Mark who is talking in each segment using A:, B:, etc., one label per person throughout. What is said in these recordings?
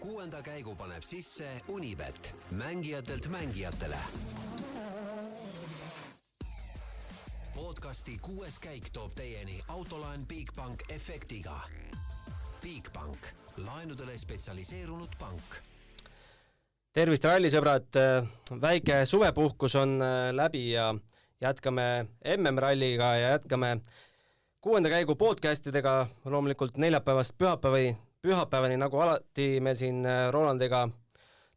A: 6. käigu paneb sisse Unibet, mängijatelt mängijatele. Podcasti 6. käik toob teieni autolaen Bigbank efektiga. Bigbank, laenudele spetsialiseerunud pank.
B: Tervist rallisõbrad, väike suvepuhkus on läbi ja jätkame MM-ralliga ja jätkame 6. käigu podcastidega loomulikult neljapäevast pühapäevani nagu alati meil siin Rolandiga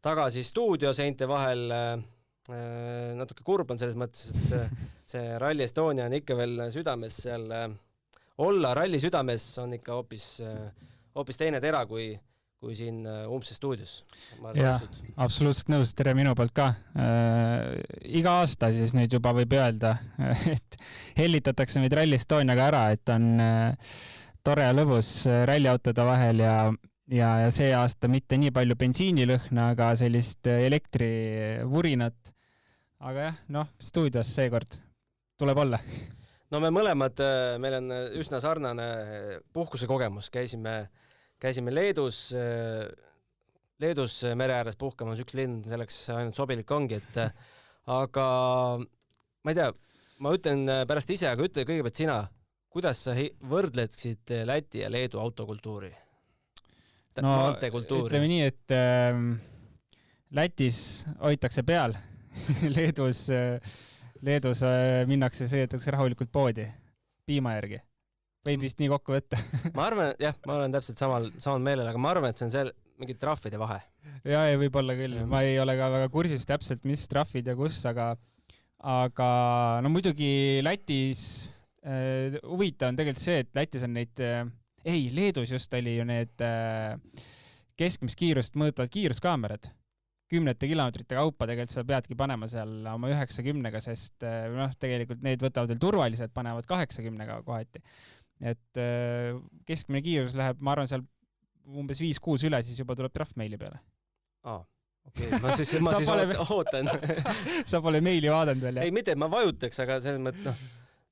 B: tagasi stuudio seinte vahel. Natuke kurb on selles mõttes, et see Rally Estonia on ikka veel südames seal. Olla ralli südames on ikka hoopis teine tera kui siin Umbse stuudios.
C: Ja, absoluutselt nõus, tere minu poolt ka. Iga aasta siis nüüd juba võib öelda, et hellitatakse meid Rally Estoniaga ära, et on tore ja lõbus ralliautode vahel ja see aasta mitte nii palju bensiinilõhna, aga sellist elektrivurinat. Aga jah, stuudios seekord tuleb olla.
B: No me mõlemad, meil on üsna sarnane puhkuse kogemus. Käisime Leedus mere ääres puhkamas, üks linn selleks ainult sobilik ongi, aga ma ei tea, ma ütlen pärast ise, aga ütle kõigepealt sina, kuidas sa võrdledksid Läti ja Leedu autokultuuri?
C: Ütleme nii, et Lätis hoitakse peal, Leedus minnakse, sõidetakse rahulikult poodi, piima järgi. Võib vist nii kokku võtta.
B: Ma arvan, jah, ma olen täpselt samal meelel, aga ma arvan, et see on seal mingid trahvide vahe.
C: Ja võib olla küll. Ma ei ole ka väga kursis täpselt, mis trahvid ja kus, aga muidugi Lätis huvitav on tegelikult see, et Lätis on neid, Leedus just oli ju need keskmist kiirust mõõtavad kiiruskaamerad. 10 kilomeetrite kaupa tegelikult sa peadki panema seal oma 90-ga, sest tegelikult need võtavad veel turvaliselt, panevad 80-ga kohati. Et keskmine kiirus läheb, ma arvan, seal umbes 5-6 üle, siis juba tuleb trahv meili peale.
B: Okei. Ma siis ootan.
C: Sa pole meili vaadanud veel, jah?
B: Ei, mitte, ma vajutaks, aga selles mõttes,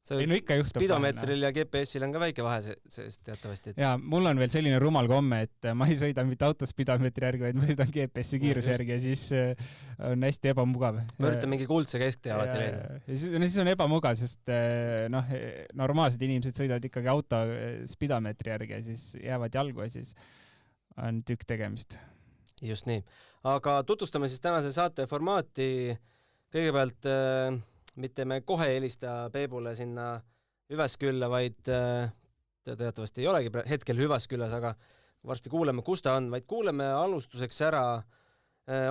B: spidomeetril ja GPS-il on ka väike vahe sellest teatavasti.
C: Ja mul on veel selline rumal komme, et ma ei sõida mitte autospidomeetri järgi, vaid ma sõidan GPS-i kiiruse järgi ja siis on hästi ebamugav.
B: Ma üritan mingi kuldse kesktee alati leida.
C: Siis on ebamugav, sest normaalsed inimesed sõidavad ikkagi auto spidomeetri järgi ja siis jäävad jalgu ja siis on tükk tegemist.
B: Just nii. Aga tutvustame siis tänase saate formaati. Kõigepealt mitte me kohe helista Peebule sinna Hüveskülla, vaid ta teatavasti ei olegi hetkel Hüvesküllas, aga varsti kuuleme, kus ta on, vaid kuuleme alustuseks ära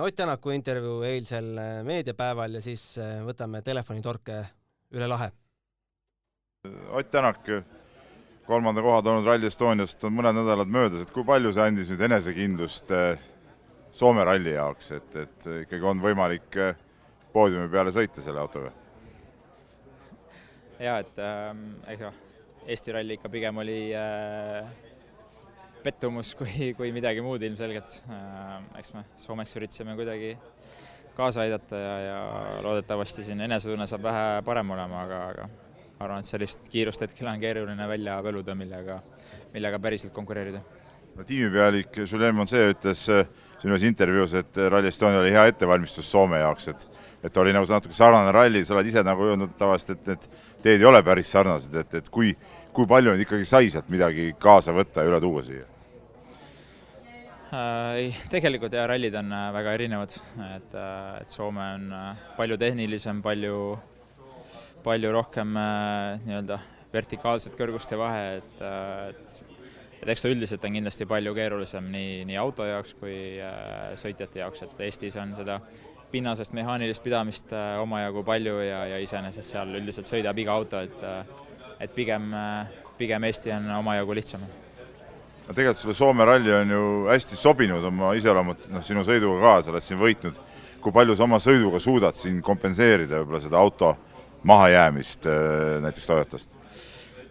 B: Ott Tänaku intervjuu eilsel meediapäeval ja siis võtame telefonitorke üle lahe.
D: Ott Tänak, 3. koha toonud Rally Estoniast on mõned nädalad möödas, et kui palju see andis nüüd enesekindlust Soome ralli jaoks, et ikkagi on võimalik poodiumi peale sõita selle autoga?
E: Ja, et Eesti ralli ikka pigem oli pettumus kui midagi muud ilmselgelt. Eks me Soomeks üritasime kuidagi kaasa aidata ja loodetavasti siin enesetunne saab vähe parem olema, aga arvan, et sellist kiirust hetkel on keeruline välja põluda, millega päriselt konkureerida.
D: Tiimipealik Julien Monse ütles sinu intervjuus, et Rally Estonia oli hea ettevalmistus Soome jaoks, et oli nagu natuke sarnane ralli, sa oled ise nagu öelnud tavast, et teed ei ole päris sarnased, et kui palju nüüd ikkagi sai sealt midagi kaasa võtta ja üle tuua siia?
E: Tegelikult rallid on väga erinevad, et Soome on palju tehnilisem, palju rohkem vertikaalset kõrguste vahe, et eks ta üldiselt on kindlasti palju keerulisem nii auto jaoks kui sõitjate jaoks, et Eestis on seda pinnasest mehaanilist pidamist omajagu palju ja iseenesest seal üldiselt sõidab iga auto, et pigem Eesti on omajagu lihtsam.
D: Tegelikult selle Soome ralli on ju hästi sobinud oma iseloomut sinu sõiduga ka, sa oled siin võitnud. Kui palju sa oma sõiduga suudad siin kompenseerida võib-olla seda auto mahajäämist näiteks Toyotast?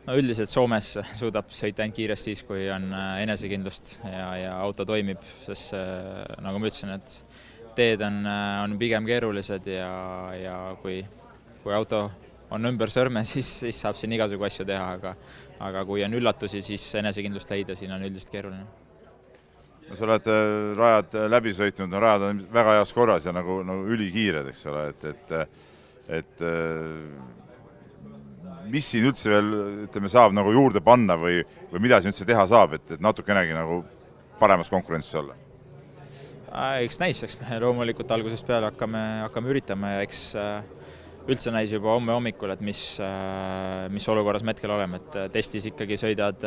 E: No üldiselt Soomes suudab sõita ainult kiiresti siis, kui on enesekindlust ja auto toimib, sest nagu ma ütlesin, et teed on pigem keerulised ja kui auto on ümber sõrme, siis saab siin igasugu asju teha, aga kui on üllatusi, siis enesekindlust leida, siin on üldiselt keeruline.
D: sa oled rajad läbi sõitnud, rajad on väga heas korras ja nagu ülikiired, eks ole, et mis siin üldse veel, ütleme, saab nagu juurde panna või mida siin üldse teha saab, et natukenegi nagu paremas konkurentsis olla?
E: Eks näis, eks me loomulikult algusest peale hakkame üritama ja eks üldse näis juba homme hommikul, et mis olukorras me hetkel oleme, et testis ikkagi sõidad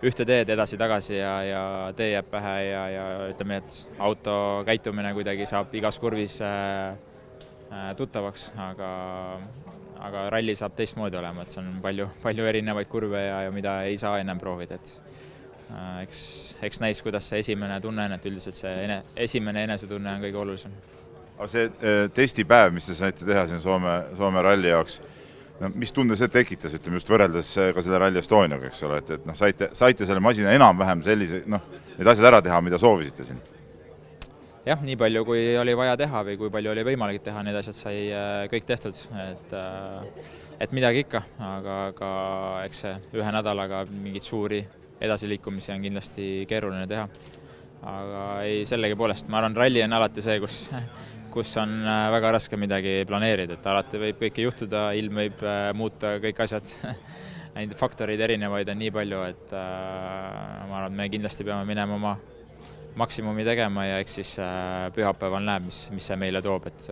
E: ühte teed edasi-tagasi ja tee jääb pähe ja ütleme, et auto käitumine kuidagi saab igas kurvis tuttavaks, aga ralli saab teistmoodi olema, et see on palju erinevaid kurve ja mida ei saa ennem proovida, et eks näis, kuidas see esimene tunne on, et üldiselt see esimene enesetunne on kõige olulisem.
D: Aga see testipäev, mis te saite teha siin Soome ralli jaoks, mis tunde see tekitas, ütleme just võrreldes ka selle Rally Estoniaga, eks ole, et saite selle masina enam-vähem sellise, need asjad ära teha, mida soovisite siin?
E: Jah, nii palju, kui oli vaja teha või kui palju oli võimalik teha, need asjad sai kõik tehtud, et midagi ikka, aga eks see ühe nädalaga mingid suuri edasiliikumisi on kindlasti keeruline teha. Aga ei, sellegi poolest, ma arvan, ralli on alati see, kus on väga raske midagi planeerida, et alati võib kõike juhtuda, ilm võib muuta kõik asjad, neid faktoreid erinevaid on nii palju, et ma arvan, me kindlasti peame minema oma maksimumi tegema ja eks siis pühapäeval näeb, mis see meile toob, et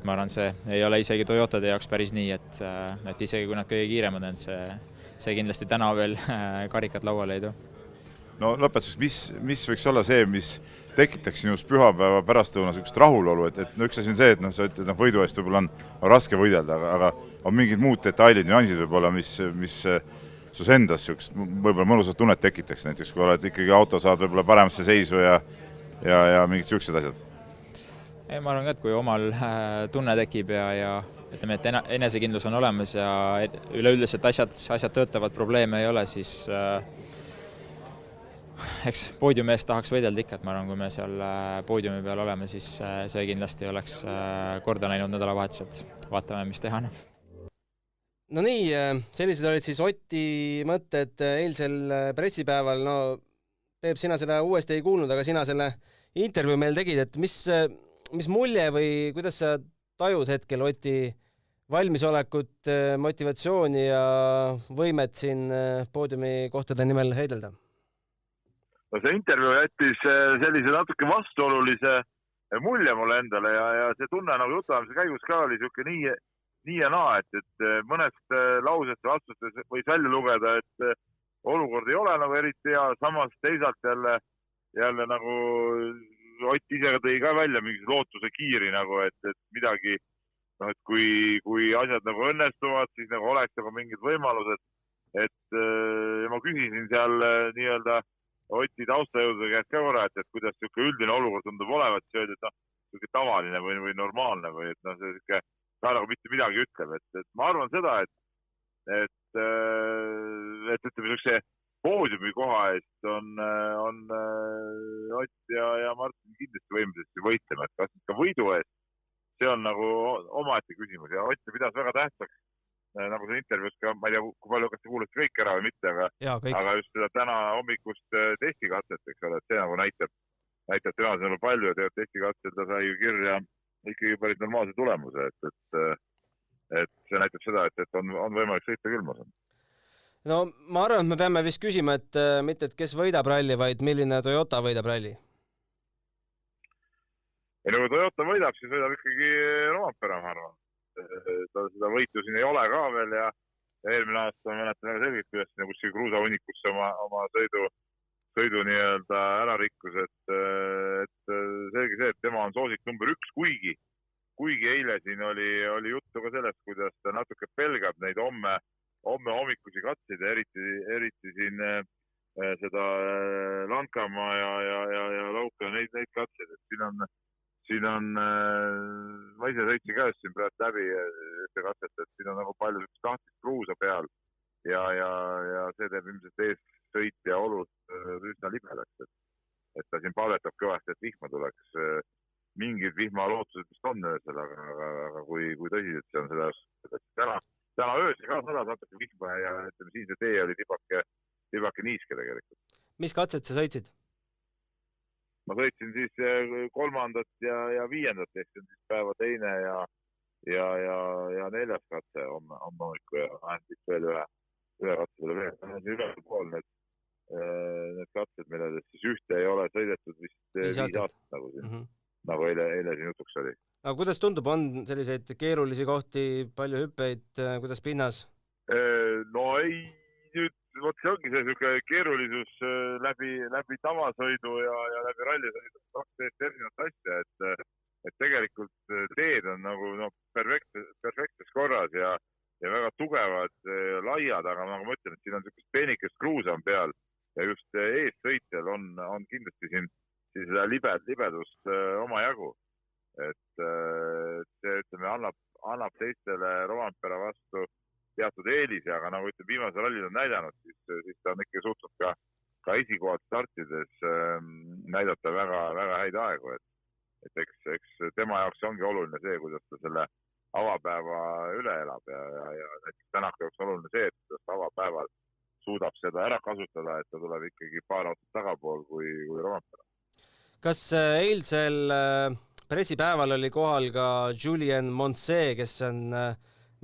E: ma arvan, see ei ole isegi Toyotade jaoks päris nii, et isegi kui nad kõige kiiremad on, see kindlasti täna veel karikat lauale ei too.
D: No lõpetuseks, mis võiks olla see, mis tekitaks sinust pühapäeva pärastlõuna sellist rahulolu, et üks asi on see, et sa ütled, võidu eest võib-olla on raske võidelda, aga on mingid muud detailid, nüansid võib-olla, mis sus endas võib-olla mõnusat tunnet tekitaks, näiteks kui oled ikkagi auto saad võib-olla paremasse seisu ja mingid sellised asjad?
E: Ma arvan ka, et kui omal tunne tekib ja ütleme, et enesekindlus on olemas ja üleüldiselt asjad töötavad, probleeme ei ole, siis eks poodiumi eest tahaks võidelda ikka, et ma arvan, kui me seal poodiumi peal oleme, siis see kindlasti oleks korda näinud nädalavahetuselt. Vaatame, mis teha.
B: No nii, sellised olid siis Oti mõtted eilsel pressipäeval. No, Peep, sina seda uuesti ei kuulnud, aga sina selle intervjuu meil tegid, et mis mulje või kuidas sa tajud hetkel Oti valmisolekut, motivatsiooni ja võimet siin poodiumi kohtade nimel heidelda?
F: No see intervjuu jättis sellise natuke vastuolulise mulje mulle endale ja see tunne nagu jutulamise käigus ka oli siuke nii ja naa, et mõnest lausest või vastustest võis välja lugeda, et olukord ei ole nagu eriti hea, samas teisalt jälle nagu Ott ise tõi ka välja mingi lootuse kiiri nagu, et midagi, et kui asjad nagu õnnestuvad, siis nagu oleks nagu mingid võimalused, et ma küsisin seal nii-öelda Oti taustajõudude käest ka korra, et kuidas siuke üldine olukord tundub olevat, siis öeldi, et siuke tavaline või normaalne või et see siuke ka nagu mitte midagi ütleb, et ma arvan seda, et ütleme siukse poodiumi koha eest on Ott ja Martin kindlasti võimsasti võitlema, et kas ka võidu eest, see on nagu omaette küsimus ja Ott pidas väga tähtsaks, nagu see intervjuus ka, ma ei tea, kui palju, kas te kuulete kõik ära või mitte, aga just seda täna hommikust testikatset, eks ole, et see nagu näitab tänase nagu palju ja tegelikult testikatset ta sai ju kirja ikkagi päris normaalse tulemuse, et see näitab seda, et on võimalik sõita küll, ma saan.
B: No ma arvan, et me peame vist küsima, et mitte, et kes võidab ralli, vaid milline Toyota võidab ralli?
F: Ja kui Toyota võidab, siis võidab ikkagi Rompera, ma arvan. Seda võitu siin ei ole ka veel ja eelmine aasta ma mäletan väga selgelt, kuidas sinna kuskil kruusahunikusse oma sõidu nii-öelda ära rikkus, et selge see, et tema on soosik number 1, kuigi eile siin oli juttu ka sellest, kuidas ta natuke pelgab neid homme hommikusi katseid ja eriti siin seda Lankamaa ja Lauka neid katseid, et siin on, ma ise sõitsin käest siin praegu läbi ühte katset, et siin on nagu palju tahtist kruusa peal ja see teeb ilmselt eessõitja olust üsna libedaks, et ta siin palvetab kõvasti, et vihma tuleks. Mingid vihma lootused vist on öösel, aga kui tõsiselt see on seda, täna öösel ka sadas natuke vihma ja ütleme, siin see tee oli tibake niiske tegelikult.
B: Mis katset sa sõitsid?
F: ma sõitsin siis 3. ja 5. ehk see on siis päeva 2. ja 4. katse homme hommikul ja siis veel ühe katse peale veel. See üle pool need katsed, milles siis ühte ei ole sõidetud vist 5 aastat nagu eile siin jutuks oli.
B: Aga kuidas tundub, on selliseid keerulisi kohti, palju hüppeid, kuidas pinnas?
F: No ei, nüüd võt see ongi see keerulisus läbi tavasõidu ja läbi rallisõidu. 2 erinevat asja, et tegelikult teed on nagu perfektses korras ja väga tugevad, laiad, aga nagu ma ütlen, et siin on niisugust peenikest kruusa on peal ja just eessõitjal on kindlasti siin siis libedust omajagu. Et see, ütleme, annab teistele Rovanpera vastu teatud eelise, aga nagu ütleme, viimasel rallil on näidanud, siis ta on ikka suutnud ka esikohad startides näidata väga, väga häid aegu. Et eks tema jaoks ongi oluline see, kuidas ta selle avapäeva üle elab ja näiteks Tänaku jaoks oluline see, et ta avapäeval suudab seda ära kasutada, et ta tuleb ikkagi paar autot tagapool kui Rovanpera.
B: Kas eilsel pressipäeval oli kohal ka Julien Moncet, kes on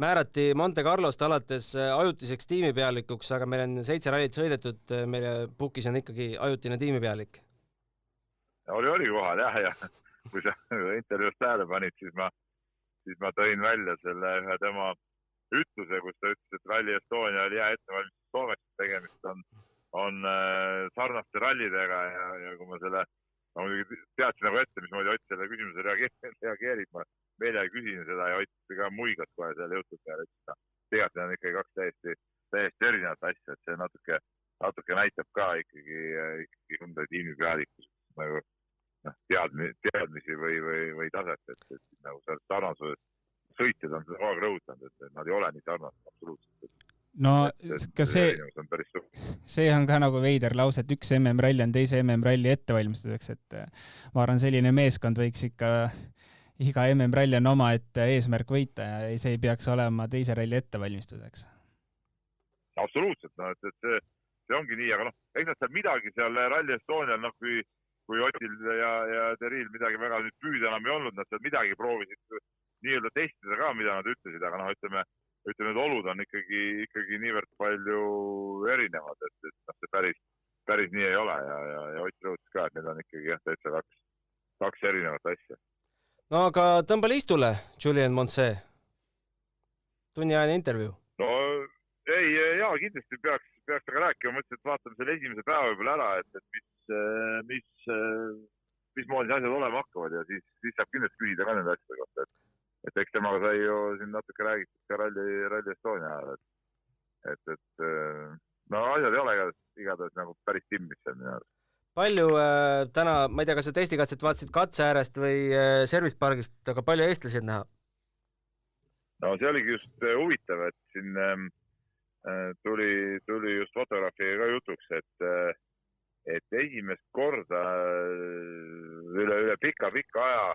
B: määrati Monte Carlost alates ajutiseks tiimipealikuks, aga meil on 7 rallit sõidetud, meile pukis on ikkagi ajutine tiimipealik.
F: Oli kohal jah, ja kui sa intervjuust tähele panid, siis ma tõin välja selle ühe tema ütluse, kus ta ütles, et Rally Estonia oli hea ettevalmistus Soomeks, tegemist on sarnaste rallidega ja kui ma selle ma teadsin nagu ette, mismoodi Ott selle küsimuse reageerib, ma meelega küsin seda ja Ott ka muigas kohe selle jutud peale, et tegelikult on ikkagi 2 täiesti erinevat asja, et see natuke näitab ka ikkagi Hyundai tiimipealikus nagu teadmisi või taset, et nagu sarnasused sõitjad on seda kogu aeg rõhutanud, et nad ei ole nii sarnased absoluutselt.
C: No ka see on ka nagu veider lause, et üks MM-ralli on teise MM-ralli ettevalmistuseks, et ma arvan, selline meeskond võiks ikka, iga MM-ralli on oma eesmärk võita ja see ei peaks olema teise ralli ettevalmistuseks.
F: Absoluutselt, no, et see ongi nii, aga eks nad seal midagi seal Rally Estonial, kui Otil ja Teril midagi väga nüüd püüda enam ei olnud, nad seal midagi proovisid nii-öelda testida ka, mida nad ütlesid, aga ütleme, need olud on ikkagi niivõrd palju erinevad, et see päris nii ei ole ja Ott rõhutas ka, et need on ikkagi täitsa 2 erinevat asja.
B: No aga tõmba liistule, Julien Moncet. Tunniajane intervjuu.
F: No ei, kindlasti peaks temaga rääkima, mõtlesin, et vaatame selle esimese päeva võib-olla ära, et mismoodi asjad olema hakkavad ja siis saab kindlasti küsida ka nende asjade kohta, et eks temaga sai ju siin natuke räägitud ka Rally Estonia ajal, et no asjad ei ole igatahes nagu päris timmis seal minu arust.
B: Palju täna, ma ei tea, kas sa testikatset vaatasid katse äärest või service pargist, aga palju eestlasi näha?
F: No see oligi just huvitav, et siin tuli just fotograafiga ka jutuks, et esimest korda üle pika aja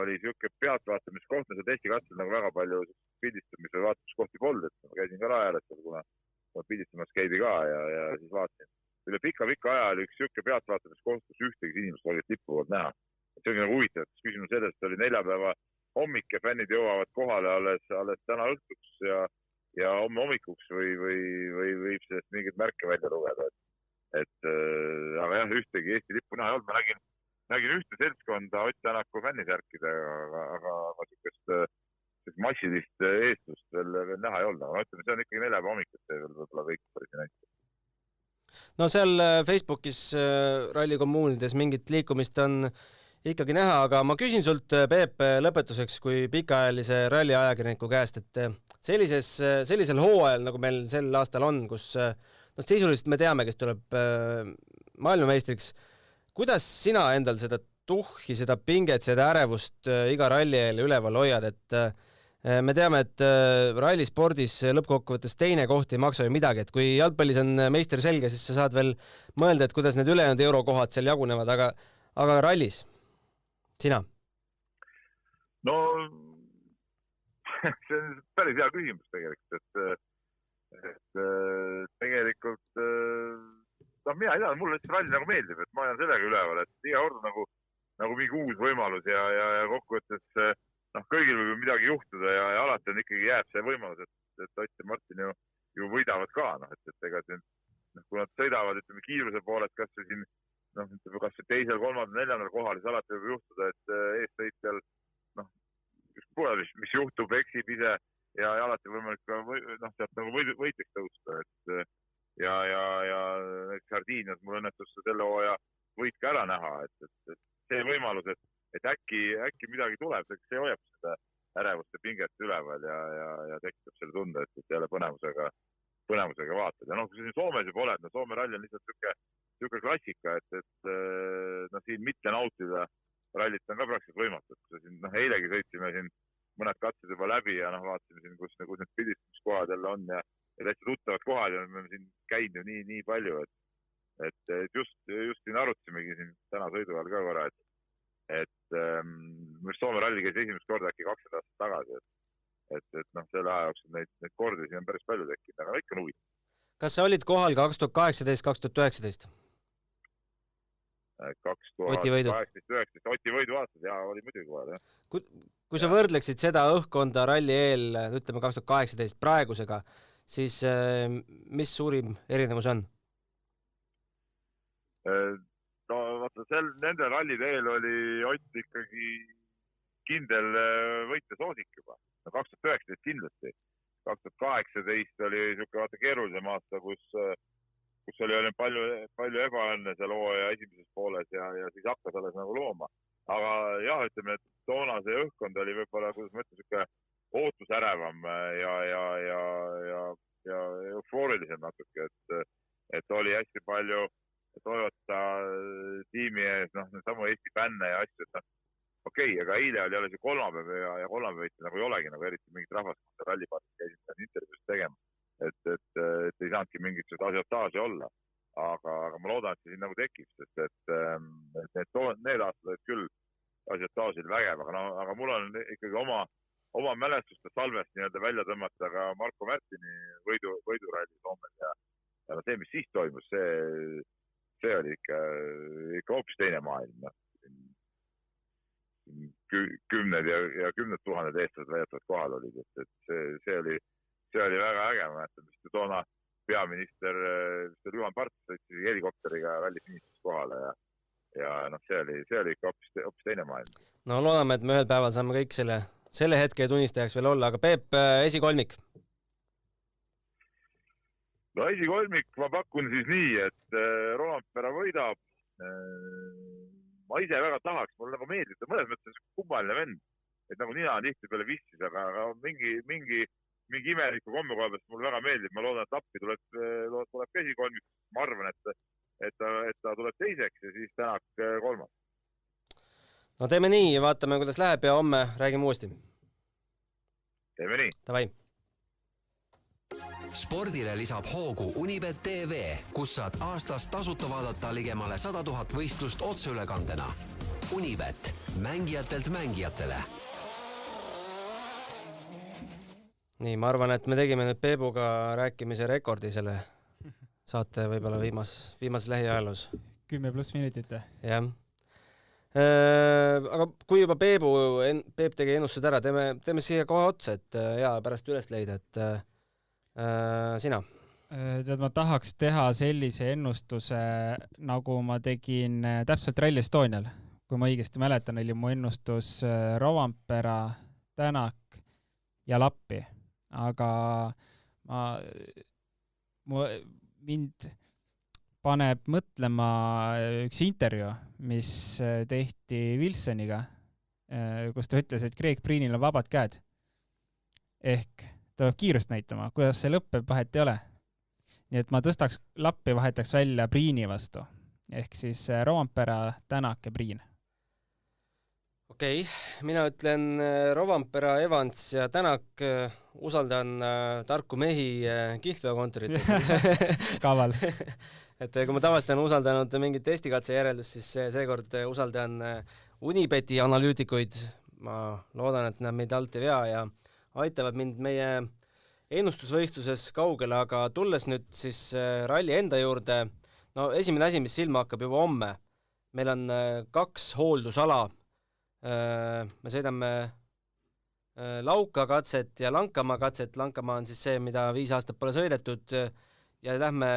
F: oli siuke pealtvaatamiskoht, see testikatsel nagu väga palju pildistamise või vaatamiskohti polnud, et ma käisin ka rajaääres, kuna ma pildistamas käidi ka ja siis vaatasin. Üle pika aja oli üks siuke pealtvaatamiskoht, kus ühtegi inimest oli tippu poolt näha. See ongi nagu huvitav, et küsimus sellest oli 4 päeva hommik ja fännid jõuavad kohale alles täna õhtuks ja homme hommikuks või võib sellest mingit märke välja lugeda. Aga jah, ühtegi Eesti lippu näha ei olnud, ma nägin ühte seltskonda Ott Tänaku fännisärkidega, aga siukest massilist eestlust veel näha ei olnud, aga ütleme, see on ikkagi 4 päeva hommikut, see veel võib-olla kõik päris näitab.
B: No seal Facebookis rallikommuunides mingit liikumist on ikkagi näha, aga ma küsin sult, Peep, lõpetuseks kui pikaajalise ralliajakirjaniku käest, et sellisel hooajal, nagu meil sel aastal on, kus sisuliselt me teame, kes tuleb maailmameistriks, kuidas sina endal seda tuhhi, seda pinget, seda ärevust iga ralli eel üleval hoiad, et me teame, et rallispordis lõppkokkuvõttes teine koht ei maksa ju midagi, et kui jalgpallis on meister selge, siis sa saad veel mõelda, et kuidas need ülejäänud eurokohad seal jagunevad, aga rallis, sina?
F: No see on päris hea küsimus tegelikult, et tegelikult mina ei tea, mulle lihtsalt ralli nagu meeldib, et ma olen sellega üleval, et iga kord nagu mingi uus võimalus ja kokkuvõttes kõigil võib midagi juhtuda ja alati on ikkagi jääb see võimalus, et Ott ja Martin ju võidavad ka, et ega kui nad sõidavad, ütleme kiiruse poolest, kas või siin, kas või teisel, kolmandal, neljandal kohal, siis alati võib juhtuda, et eessõitjal, mis juhtub, eksib ise ja alati võimalik ka, sealt nagu võitjaks tõusta, et ja näiteks Sardiinias mul õnnetus selle hooaja võit ka ära näha, et see võimalus, et äkki midagi tuleb, see hoiab seda ärevust ja pinget üleval ja tekitab selle tunde, et jälle põnevusega vaatad. Ja kui siin Soomes juba oled, Soome ralli on lihtsalt niisugune klassika, et siin mitte nautida rallit on ka praktiliselt võimatu. Eilegi sõitsime siin mõned katsed juba läbi ja vaatasime siin, kus need pidistumiskohad jälle on ja täitsa tuttavad kohad ja me oleme siin käinud ju nii palju, et just siin arutasimegi siin täna sõidu ajal ka korra, et Soome ralli käis esimest korda äkki 20 aastat tagasi, et selle aja jooksul neid kordi siin on päris palju tekkinud, aga ikka on huvitav.
B: Kas sa olid kohal 2018-2019?
F: 2018-2019 Oti võidu aastas ja oli muidugi kohal, jah.
B: Kui sa võrdleksid seda õhkkonda ralli eel, ütleme 2018 praegusega, siis mis suurim erinevus on?
F: Vaata, nende rallide eel oli Ott ikkagi kindel võitja soosik juba. 2019 kindlasti. 2018 oli niisugune keerulisem aasta, kus oli palju ebaõnne seal hooaja esimeses pooles ja siis hakkas alles nagu looma. Aga jah, ütleme, et toona see õhkkond oli võib-olla, kuidas ma ütlen, niisugune ootusärevam ja eufoorilisem natuke, et oli hästi palju Toyota tiimi ees, samu Eesti fänne ja asju, et okei, aga eile oli jälle see kolmapäev ja kolmapäev nagu ei olegi nagu eriti mingit rahvast, kui rallipaatis käisid intervjuust tegema, et ei saanudki mingit asiotaaži olla, aga ma loodan, et see siin nagu tekib, sest et need aastad olid küll asiotaažil vägev, aga mul on ikkagi oma mälestuste salvest nii-öelda välja tõmmata ka Marko Märtini võiduralli Soomes ja see, mis siis toimus, see oli ikka hoopis teine maailm. Kümned ja kümned tuhanded eestlased väidetavad kohal olid, et see oli väga äge, mis toona peaminister Juhan Parts sõitsi helikopteriga ralli finissis kohale ja see oli ikka hoopis teine maailm.
B: No loodame, et me ühel päeval saame kõik selle hetke tunnistajaks veel olla, aga Peep, esikolmik?
F: No esikolmik ma pakun siis nii, et Rompera võidab. Ma ise väga tahaks, mul nagu meeldib, mõnes mõttes kummaline vend, et nagu nina on tihti peale vissis, aga mingi imeliku kommekohaldast mul väga meeldib. Ma loodan, et appi tuleb esikolmik. Ma arvan, et ta tuleb teiseks ja siis Tänak kolmas.
B: No teeme nii, vaatame, kuidas läheb ja homme räägime uuesti.
F: Teeme nii.
B: Davai.
A: Spordile lisab hoogu Unibet TV, kus saad aastas tasuta vaadata ligemale 100 000 võistlust otseülekandena. Unibet, mängijatelt mängijatele.
B: Nii, ma arvan, et me tegime nüüd Peebuga rääkimise rekordi selle saate võib-olla viimases lähiajaloos.
C: 10+ minutit.
B: Jah. Aga kui juba Peep tegi ennustused ära, teeme siia kohe otsa, et hea pärast üles leida, et sina?
C: Tead, ma tahaks teha sellise ennustuse, nagu ma tegin täpselt Rally Estonial. Kui ma õigesti mäletan, oli mu ennustus Rovanpera, Tänak ja Lappi. Aga mind paneb mõtlema üks intervjuu, mis tehti Wilsoniga, kus ta ütles, et Greg Priinil on vabad käed. Ehk ta peab kiirust näitama, kuidas see lõppeb, vahet ei ole. Nii et ma tõstaks Lappi, vahetaks välja Priini vastu. Ehk siis Rovanpera, Tänak ja Priin.
B: Okei, mina ütlen Rovanpera, Evans ja Tänak, usaldan tarku mehi kihlveokontorites.
C: Kaval.
B: Et kui ma tavaliselt olen usaldanud mingit testikatse järeldust, siis seekord usaldan Unibeti analüütikuid. Ma loodan, et nad meid alt ei vea ja aitavad mind meie ennustusvõistluses kaugele, aga tulles nüüd siis ralli enda juurde, no esimene asi, mis silma hakkab juba homme, meil on 2 hooldusala, me sõidame Lauka katset ja Lankamaa katset, Lankamaa on siis see, mida 5 aastat pole sõidetud ja lähme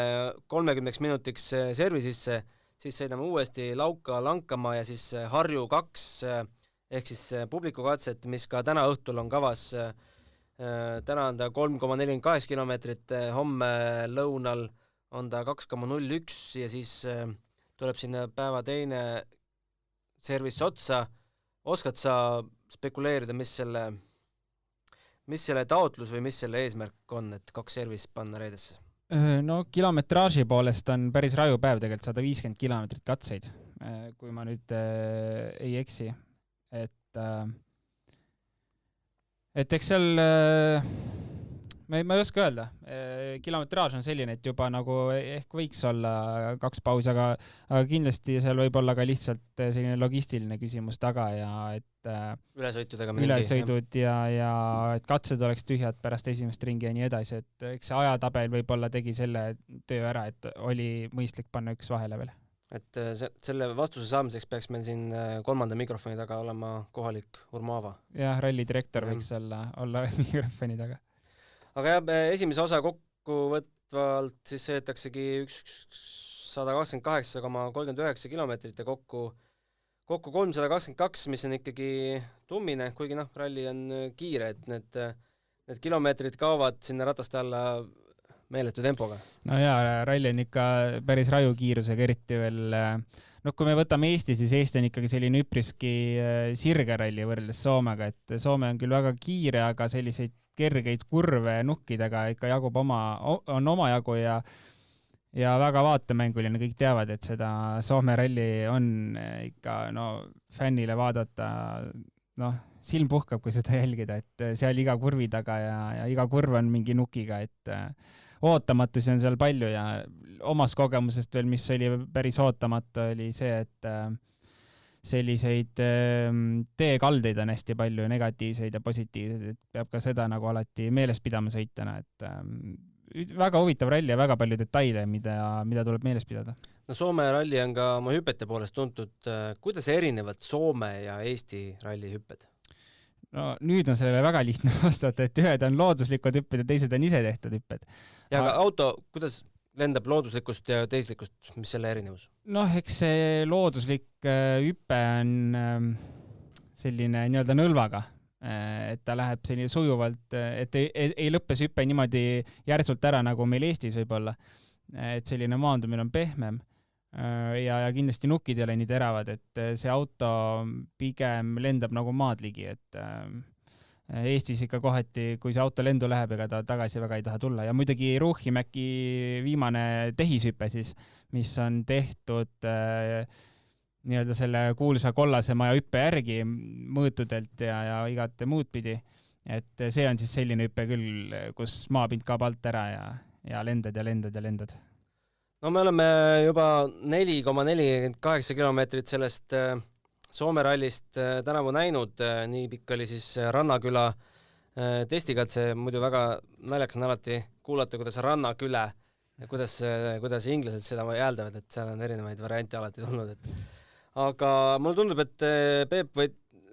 B: 30 minutiks servisisse, siis sõidame uuesti Lauka, Lankamaa ja siis Harju 2 ehk siis publikukatset, mis ka täna õhtul on kavas. Täna on ta 3,48 kilomeetrit, homme lõunal on ta 2,01 ja siis tuleb sinna päeva teine service otsa. Oskad sa spekuleerida, mis selle taotlus või mis selle eesmärk on, et 2 service panna reedesse?
C: No kilometraaži poolest on päris raju päev, tegelikult 150 kilomeetrit katseid, kui ma nüüd ei eksi. Et eks seal, ma ei oska öelda, kilometraaž on selline, et juba nagu ehk võiks olla 2 pausi, aga kindlasti seal võib olla ka lihtsalt selline logistiline küsimus taga ja et ülesõidud ja et katsed oleks tühjad pärast esimest ringi ja nii edasi, et eks see ajatabel võib-olla tegi selle töö ära, et oli mõistlik panna 1 vahele veel.
B: Et selle vastuse saamiseks peaks meil siin 3. mikrofoni taga olema kohalik Urmaava.
C: Jah, rallidirektor võiks olla mikrofoni taga.
B: Aga jah, esimese osa kokkuvõtvalt siis sõidetaksegi 128,39 kilomeetrit ja kokku 322, mis on ikkagi tummine, kuigi ralli on kiire, et need kilomeetrid kaovad sinna rataste alla meeletu tempoga.
C: No jaa, ralli on ikka päris raju kiirusega, eriti veel, kui me võtame Eesti, siis Eesti on ikkagi selline üpriski sirge ralli võrreldes Soomega, et Soome on küll väga kiire, aga selliseid kergeid kurve nukkidega ikka jagub on omajagu ja väga vaatemänguline, kõik teavad, et seda Soome ralli on ikka fännile vaadata, silm puhkab, kui seda jälgida, et seal iga kurvi taga ja iga kurv on mingi nukiga, et ootamatusi on seal palju ja omast kogemusest veel, mis oli päris ootamatu, oli see, et selliseid teekaldeid on hästi palju, negatiivseid ja positiivseid, et peab ka seda nagu alati meeles pidama sõitjana, et väga huvitav ralli ja väga palju detaile, mida tuleb meeles pidada.
B: No Soome ralli on ka oma hüpete poolest tuntud. Kuidas erinevad Soome ja Eesti ralli hüpped?
C: No nüüd on sellele väga lihtne vastata, et ühed on looduslikud hüpped ja teised on ise tehtud hüpped.
B: Ja aga auto, kuidas lendab looduslikust ja teislikust, mis selle erinevus?
C: Eks see looduslik hüpe on selline nii-öelda nõlvaga, et ta läheb selline sujuvalt, et ei lõppe see hüpe niimoodi järsult ära, nagu meil Eestis võib olla. Et selline maandumine on pehmem ja kindlasti nukid ei ole nii teravad, et see auto pigem lendab nagu maad ligi, et Eestis ikka kohati, kui see auto lendu läheb, ega ta tagasi väga ei taha tulla. Ja muidugi Ruuhimäki viimane tehishüpe siis, mis on tehtud nii-öelda selle kuulsa kollase maja hüppe järgi mõõtudelt ja igate muud pidi. Et see on siis selline hüpe küll, kus maapind kaob alt ära ja lendad ja lendad ja lendad.
B: No me oleme juba 4,48 kilomeetrit sellest Soome rallist tänavu näinud, nii pikk oli siis Rannaküla testikatse, muidu väga naljakas on alati kuulata, kuidas Rannaküla, kuidas inglased seda hääldavad, et seal on erinevaid variante alati tulnud. Aga mulle tundub, et Peep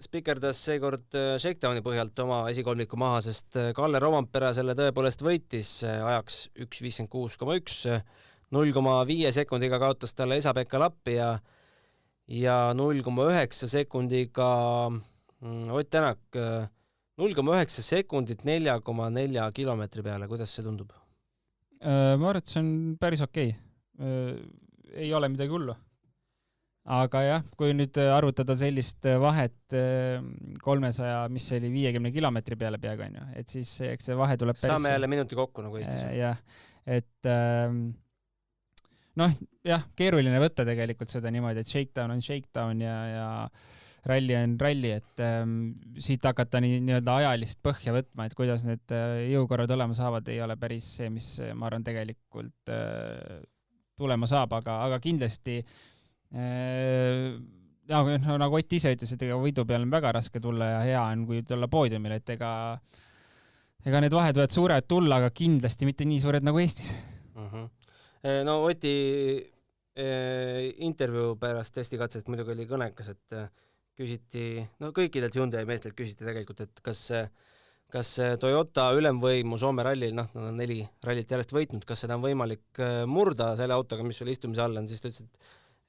B: spikerdas seekord Shakedowni põhjalt oma esikolmiku maha, sest Kalle Rovampere selle tõepoolest võitis ajaks 1.56,1, 0,5 sekundiga kaotas talle Esa-Pekka Lappi ja 0,9 sekundiga Ott Tänak, 0,9 sekundit 4,4 kilomeetri peale. Kuidas see tundub?
C: Ma arvan, et see on päris okei. Ei ole midagi hullu. Aga jah, kui nüüd arvutada sellist vahet 300, mis oli 50 kilomeetri peale peaaegu on ju, et siis eks see vahe tuleb päris...
B: Saame jälle minuti kokku nagu Eestis.
C: Jah, et keeruline võtta tegelikult seda niimoodi, et shakedown on shakedown ja ralli on ralli, et siit hakata nii-öelda ajalist põhja võtma, et kuidas need jõukorrad olema saavad, ei ole päris see, mis ma arvan tegelikult tulema saab, aga kindlasti nagu Ott ise ütles, et ega võidu peal on väga raske tulla ja hea on, kui tulla poodiumil, et ega need vahed võivad suured tulla, aga kindlasti mitte nii suured nagu Eestis.
B: No Oti intervjuu pärast testikatset muidugi oli kõnekas, et küsiti, no kõikidelt Hyundai meestelt küsiti tegelikult, et kas Toyota ülemvõimu Soome rallil, noh, nad on 4 rallit järjest võitnud, kas seda on võimalik murda selle autoga, mis sul istumise all on, siis ta ütles, et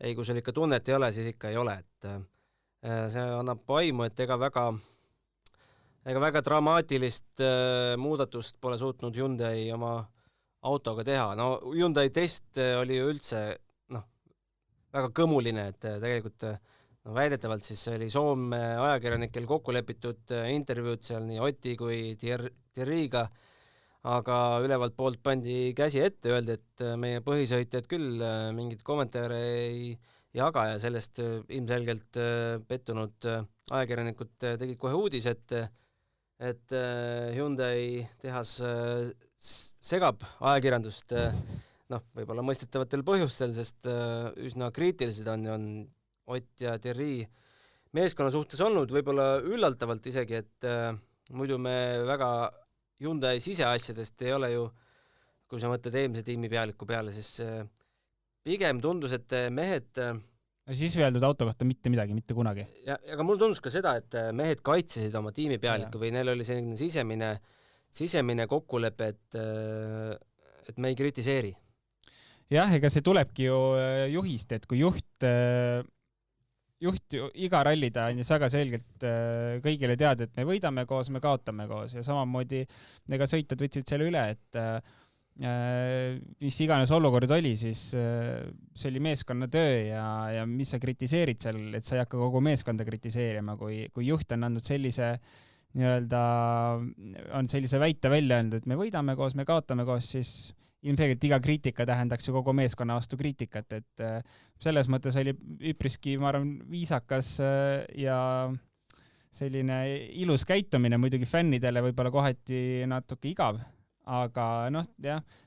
B: ei, kui sul ikka tunnet ei ole, siis ikka ei ole, et see annab aimu, et ega väga dramaatilist muudatust pole suutnud Hyundai oma autoga teha. No Hyundai test oli ju üldse väga kõmuline, et tegelikult väidetavalt siis oli Soome ajakirjanikel kokku lepitud intervjuud seal nii Oti kui Thierry'ga, aga ülevalt poolt pandi käsi ette, öeldi, et meie põhisõitjad küll mingid kommentaare ei jaga ja sellest ilmselgelt pettunud ajakirjanikud tegid kohe uudis, et Hyundai tehas segab ajakirjandust võib-olla mõistetavatel põhjustel, sest üsna kriitilised on Ott ja Thierry meeskonna suhtes olnud, võib-olla üllatavalt isegi, et muidu me väga Hyundai siseasjadest ei ole ju, kui sa mõtled eelmise tiimi pealiku peale, siis pigem tundus, et mehed
C: siis öeldud auto kohta mitte midagi, mitte kunagi.
B: Ja aga mul tundus ka seda, et mehed kaitsesid oma tiimi pealikku või neil oli selline sisemine kokkulepe, et me ei kritiseeri.
C: Jah, ega see tulebki ju juhist, et kui juht iga ralli ta on väga selgelt kõigile teada, et me võidame koos, me kaotame koos ja samamoodi ega sõitjad võtsid selle üle, et mis iganes olukord oli, siis see oli meeskonna töö ja mis sa kritiseerid seal, et sa ei hakka kogu meeskonda kritiseerima, kui juht on andnud sellise on sellise väite välja öelnud, et me võidame koos, me kaotame koos, siis ilmselgelt iga kriitika tähendaks ju kogu meeskonna vastu kriitikat, et selles mõttes oli üpriski, ma arvan, viisakas ja selline ilus käitumine, muidugi fännidele võib-olla kohati natuke igav, aga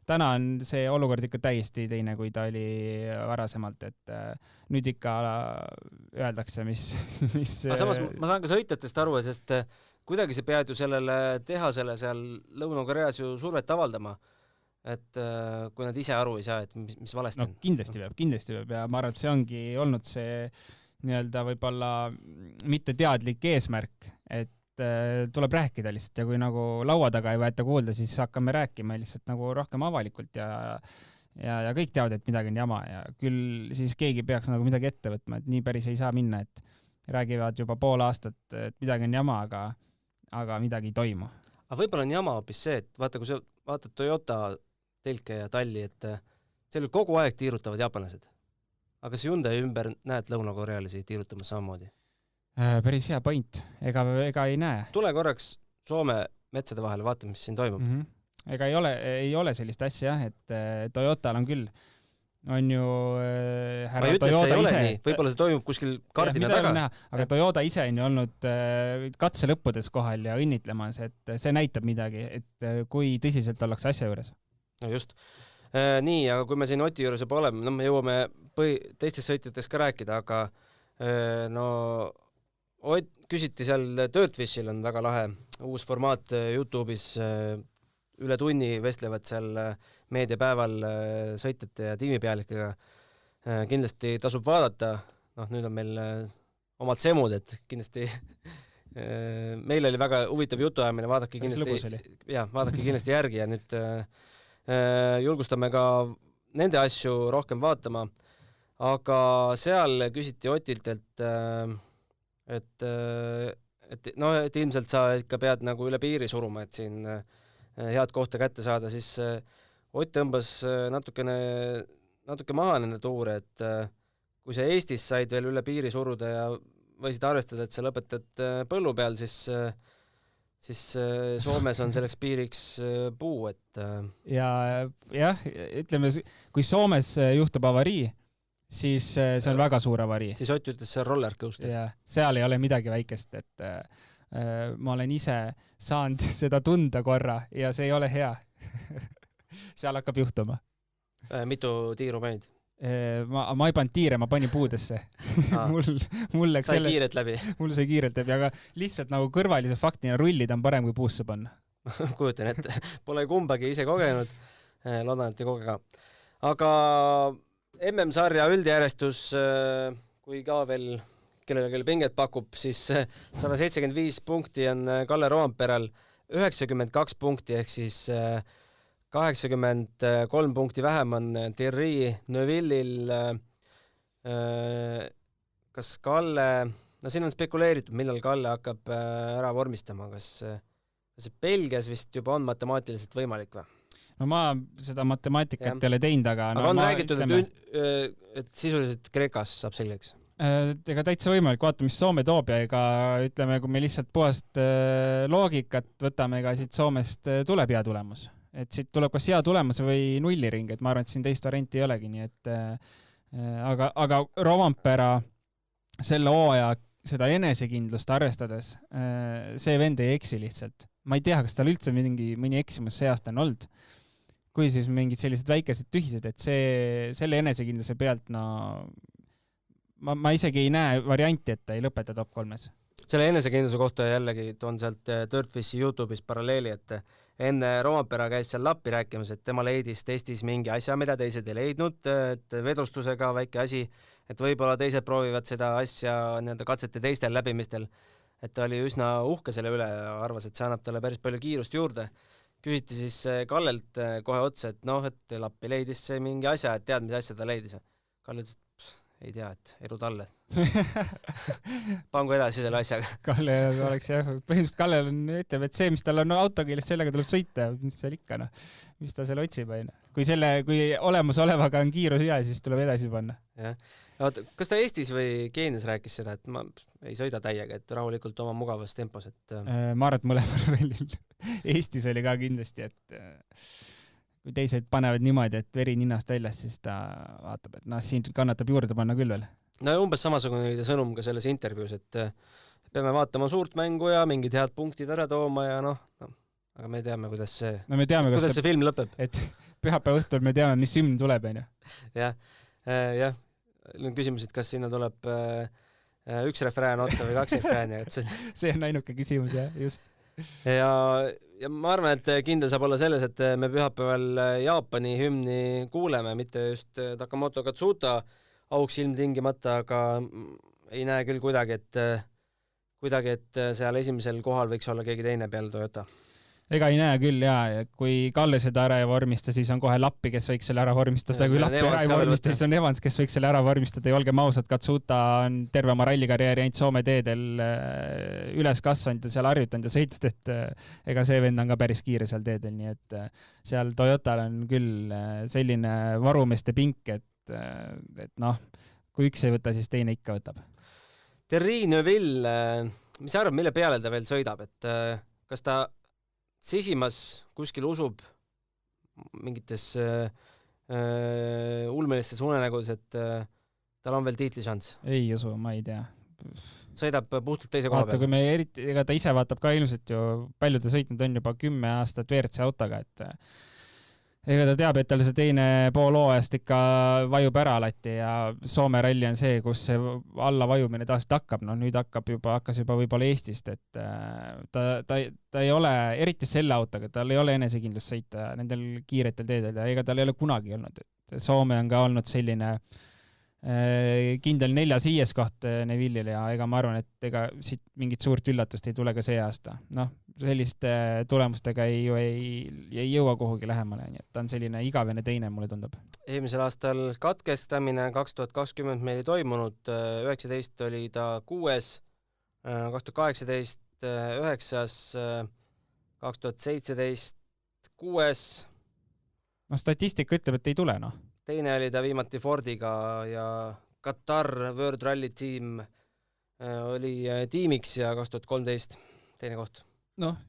C: täna on see olukord ikka täiesti teine, kui ta oli varasemalt, et nüüd ikka öeldakse, mis
B: aga samas ma saan ka sõitjatest aru, sest kuidagi sa pead ju sellele tehasele seal Lõuna-Koreas ju survet avaldama, et kui nad ise aru ei saa, et mis valesti on.
C: Kindlasti peab ja ma arvan, et see ongi olnud see võib-olla mitte teadlik eesmärk, et tuleb rääkida lihtsalt ja kui nagu laua taga ei võeta kuulda, siis hakkame rääkima lihtsalt nagu rohkem avalikult ja kõik teavad, et midagi on jama ja küll siis keegi peaks nagu midagi ette võtma, et nii päris ei saa minna, et räägivad juba pool aastat, et midagi on jama, aga midagi ei toimu.
B: Aga võib-olla on jama hoopis see, et vaata, kui sa vaatad Toyota telke ja talli, et seal kogu aeg tiirutavad jaapanlased. Aga kas Hyundai ümber näed lõunakorealisi tiirutamas samamoodi?
C: Päris hea point. Ega ei näe.
B: Tule korraks Soome metsade vahele, vaata, mis siin toimub.
C: Ega ei ole sellist asja, et Toyotal on küll. On ju härra Toyota ise.
B: Võib-olla see toimub kuskil kardina taga.
C: Aga Toyota ise on ju olnud katse lõppudes kohal ja õnnitlemas, et see näitab midagi, et kui tõsiselt ollakse asja juures.
B: No just. Nii, aga kui me siin Oti juures juba oleme, me jõuame teistest sõitjatest ka rääkida, aga küsiti seal Dirtfishil on väga lahe uus formaat YouTube'is, üle tunni vestlevad seal meediapäeval sõitjate ja tiimipealikega. Kindlasti tasub vaadata, nüüd on meil omad semud, et kindlasti meil oli väga huvitav jutuajamine, vaadake kindlasti järgi ja nüüd julgustame ka nende asju rohkem vaatama, aga seal küsiti Otilt, et ilmselt sa ikka pead nagu üle piiri suruma, et siin head kohta kätte saada, siis Ott tõmbas natuke maha nende tuure, et kui sa Eestis said veel üle piiri suruda ja võisid arvestada, et sa lõpetad põllu peal, siis Soomes on selleks piiriks puu, et
C: ütleme, kui Soomes juhtub avarii, siis see on väga suur avarii.
B: Siis Ott ütles see rollercoaster.
C: Ja seal ei ole midagi väikest, et ma olen ise saanud seda tunda korra ja see ei ole hea. Seal hakkab juhtuma.
B: Mitu tiiru panid?
C: Ma ei pannud tiire, ma panin puudesse. Mul läks
B: sai kiirelt läbi.
C: Mul sai kiirelt läbi, aga lihtsalt nagu kõrvalise faktina rullida on parem kui puusse panna.
B: Kujutan ette. Pole kumbagi ise kogenud. Loodan, et ei koge ka. Aga MM-sarja üldjärjestus, kui ka veel kellele pinget pakub, siis 175 punkti on Kalle Roomperal, 92 punkti ehk siis 83 punkti vähem on Thierry Neuvillil. Kas Kalle, no siin on spekuleeritud, millal Kalle hakkab ära vormistama, kas Belgias vist juba on matemaatiliselt võimalik või?
C: No ma seda matemaatikat ei ole teinud, aga
B: on räägitud, et sisuliselt Kreekas saab selgeks?
C: Ega täitsa võimalik, vaata, mis Soome toob ja ega ütleme, kui me lihtsalt puhast loogikat võtame, ega siit Soomest tuleb hea tulemus. Et siit tuleb kas hea tulemus või nulliring, et ma arvan, et siin teist varianti ei olegi, nii et aga Rovanpera selle hooaja seda enesekindlust arvestades see vend ei eksi lihtsalt. Ma ei tea, kas tal üldse mõni eksimus see aasta on olnud. Kui siis mingid sellised väikesed tühised, et selle enesekindluse pealt ma isegi ei näe varianti, et ta ei lõpeta top 3-s.
B: Selle enesekindluse kohta jällegi toon sealt Dirtfissi YouTube'is paralleeli, et enne Rovanpera käis seal lappi rääkimas, et tema leidis testis mingi asja, mida teised ei leidnud, et vedustusega väike asi, et võib-olla teised proovivad seda asja katsete teistel läbimistel, et ta oli üsna uhke selle üle ja arvas, et see annab talle päris palju kiirust juurde. Küsiti siis Kallelt kohe otsa, et et lappi leidis see mingi asja, et tead, mis asja ta leidis. Kalle ütles, ei tea, et edu talle. Pangu edasi selle asjaga.
C: Kalle oleks põhimõtteliselt Kallel ütleb, et see, mis tal on autokeeles, sellega tuleb sõita, mis seal ikka, mis ta seal otsib. Kui olemasolevaga on kiirus hea, siis tuleb edasi panna.
B: Kas ta Eestis või Keenias rääkis seda, et ma ei sõida täiega, et rahulikult oma mugavas tempos?
C: Ma arvan, et mõlemal rallil. Eestis oli ka kindlasti, et kui teised panevad niimoodi, et veri ninnast väljas, siis ta vaatab, et siin kannatab juurde panna küll veel.
B: No umbes samasugune oli sõnum ka selles intervjuus, et peame vaatama suurt mängu ja mingid head punktid ära tooma ja aga me teame, kuidas see film lõpeb.
C: Et pühapäeva õhtul me teame, mis hümn tuleb.
B: Jah. Küsimus, et kas sinna tuleb üks refrään otsa või 2 refrääni.
C: See on ainuke küsimus, just.
B: Ja ma arvan, et kindel saab olla selles, et me pühapäeval Jaapani hümni kuuleme, mitte just Takamoto Katsuta auks ilmtingimata, aga ei näe küll kuidagi, et seal esimesel kohal võiks olla keegi teine peale Toyota.
C: Ega ei näe küll, ja kui Kalle seda ära ei vormista, siis on kohe Lappi, kes võiks selle ära vormistada. Kui Lappi ära ei vormista, siis on Evans, kes võiks selle ära vormistada. Ja olgem ausad, Katsuta on terve oma rallikarjääri ainult Soome teedel üles kasvanud ja seal harjutanud ja sõitnud, et ega see vend on ka päris kiire seal teedel. Nii et seal Toyotal on küll selline varumeeste pink, et kui üks ei võta, siis teine ikka võtab.
B: Thierry Neuville, mis arvab, mille peale ta veel sõidab? Et kas ta sisimas kuskil usub mingites ulmelistes unenägudes, et tal on veel tiitlišanss?
C: Ei usu, ma ei tea.
B: Sõidab puhtalt teise koha peal.
C: Kui me ega ta ise vaatab ka ilmselt ju, palju ta sõitnud on juba 10 aastat WRC autoga, et ega ta teab, et tal see teine pool hooajast ikka vajub ära alati ja Soome ralli on see, kus see alla vajumine taas hakkab. Nüüd hakkas juba võib-olla Eestist, et ta ei ole, eriti selle autoga, tal ei ole enesekindlust sõita nendel kiiretel teedel ja ega tal ei ole kunagi olnud. Et Soome on ka olnud selline kindel 4-5 koht Neville'ile ja ega ma arvan, et ega siit mingit suurt üllatust ei tule ka see aasta. Selliste tulemustega ei jõua kuhugi lähemale, nii et ta on selline igavene teine, mulle tundub.
B: Eelmisel aastal katkestamine 2020 meil ei toimunud, 19 oli ta 6, 2018 9, 2017 6.
C: Statistika ütleb, et ei tule,
B: Teine oli ta viimati Fordiga ja Qatar World Rally Team oli tiimiks ja 2013 teine koht.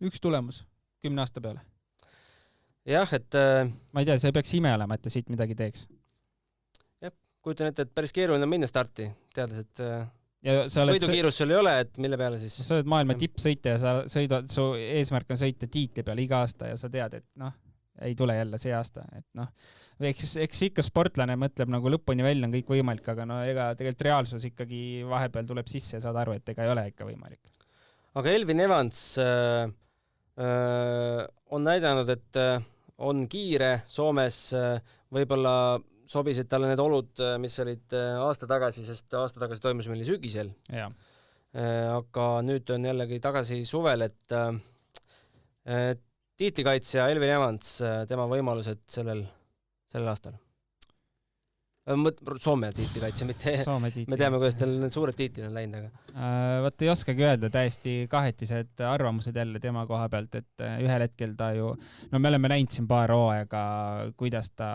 C: Üks tulemus 10 aasta peale.
B: Jah, et
C: ma ei tea, see peaks ime olema, et ta siit midagi teeks.
B: Jah, kujutan ette, et päris keeruline on minna starti, teades, et
C: ja
B: võidukiirus sul ei ole, et mille peale siis...
C: Sa oled maailma tippsõitja ja su eesmärk on sõita tiitli peale iga aasta ja sa tead, et ei tule jälle see aasta. Et eks ikka sportlane mõtleb nagu lõpuni välja on kõik võimalik, aga ega tegelikult reaalsus ikkagi vahepeal tuleb sisse ja saad aru, et ega ei ole ikka võimalik.
B: Aga Elvin Evans on näidanud, et on kiire Soomes, võib-olla sobisid talle need olud, mis olid aasta tagasi, sest aasta tagasi toimus meil sügisel.
C: Ja.
B: Aga nüüd on jällegi tagasi suvel, et tiitlikaitsja Elvin Evans, tema võimalused sellel aastal. Soome tiitlikaitsja, mitte me teame, kuidas tal need suured tiitlid on läinud, aga
C: Võt ei oskagi öelda, täiesti kahetised arvamused jälle tema koha pealt, et ühel hetkel ta ju, no me oleme näinud siin paar hooaega, kuidas ta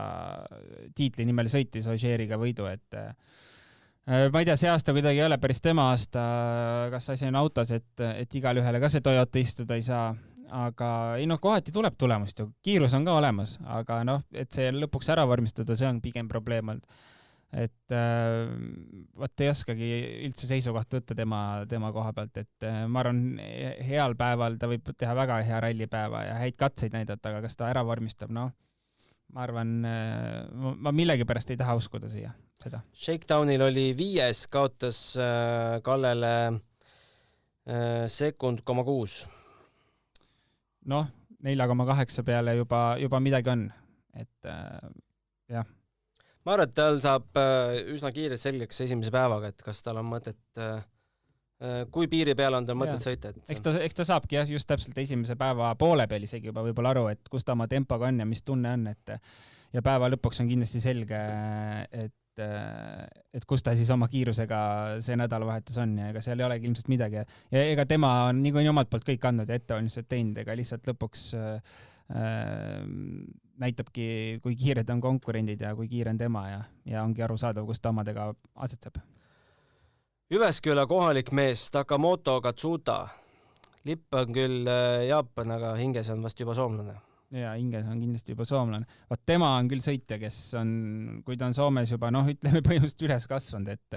C: tiitli nimel sõitis Ogieriga võidu, et ma ei tea, see aasta kuidagi ei ole päris tema aasta, kas asi on autos, et igal ühele ka see Toyota istuda ei saa, aga ei kohati tuleb tulemust ju, kiirus on ka olemas, aga et see lõpuks ära vormistada, see on pigem probleem olnud. Et võt ei oskagi üldse seisukoht võtta tema koha pealt, et ma arvan, heal päeval ta võib teha väga hea rallipäeva ja häid katseid näidata, aga kas ta ära vormistab, ma arvan, ma millegi pärast ei taha uskuda siia seda.
B: Shakedownil oli 5, kaotas Kallele 1,6 sekundit.
C: 4,8 peale juba midagi on, et jah.
B: Ma arvan, et tal saab üsna kiirelt selgeks esimese päevaga, et kas tal on mõtet, kui piiri peal on tal mõtet sõita.
C: Eks ta saabki just täpselt esimese päeva poole peal isegi juba võib-olla aru, et kus ta oma tempoga on ja mis tunne on, ja päeva lõpuks on kindlasti selge, et kus ta siis oma kiirusega see nädalavahetus on ja ega seal ei olegi ilmselt midagi. Ja ega tema on niikuinii omalt poolt kõik andnud ja ettevalmistused teinud, ega lihtsalt lõpuks näitabki, kui kiired on konkurendid ja kui kiire on tema ja ongi aru saadav, kus ta omadega asetseb.
B: Jyväskylä kohalik mees Takamoto Katsuta. Lipp on küll Jaapan, aga hinges on vast juba soomlane.
C: Ja hinges on kindlasti juba soomlane. Vaat tema on küll sõitja, kes on, kui ta on Soomes juba, ütleme põhimõtteliselt üles kasvanud, et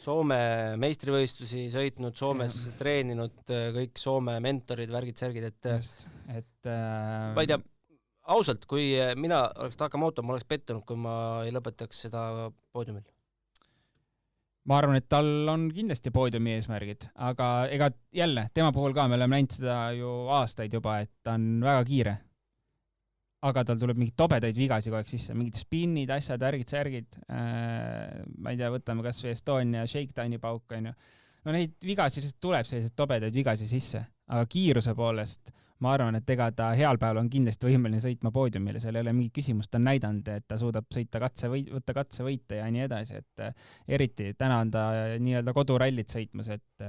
B: Soome meistrivõistlusi sõitnud, Soomes treeninud, kõik Soome mentorid, värgid-särgid, ma ei tea, ausalt, kui mina oleks Takamoto, ma oleks pettunud, kui ma ei lõpetaks seda poodiumil.
C: Ma arvan, et tal on kindlasti poodiumi eesmärgid, aga ega jälle, tema puhul ka me oleme näinud seda ju aastaid juba, et ta on väga kiire. Aga tal tuleb mingid tobedaid vigasi kogu aeg sisse, mingid spinnid, asjad, värgid-särgid, ma ei tea, võtame kas või Estonia Shakedowni pauk, neid vigasi tuleb sellised tobedaid vigasi sisse, aga kiiruse poolest ma arvan, et ega ta heal päeval on kindlasti võimeline sõitma poodiumile, seal ei ole mingit küsimust, ta on näidanud, et ta suudab sõita võtta katsevõite ja nii edasi, et eriti täna on ta nii-öelda kodurallit sõitmas, et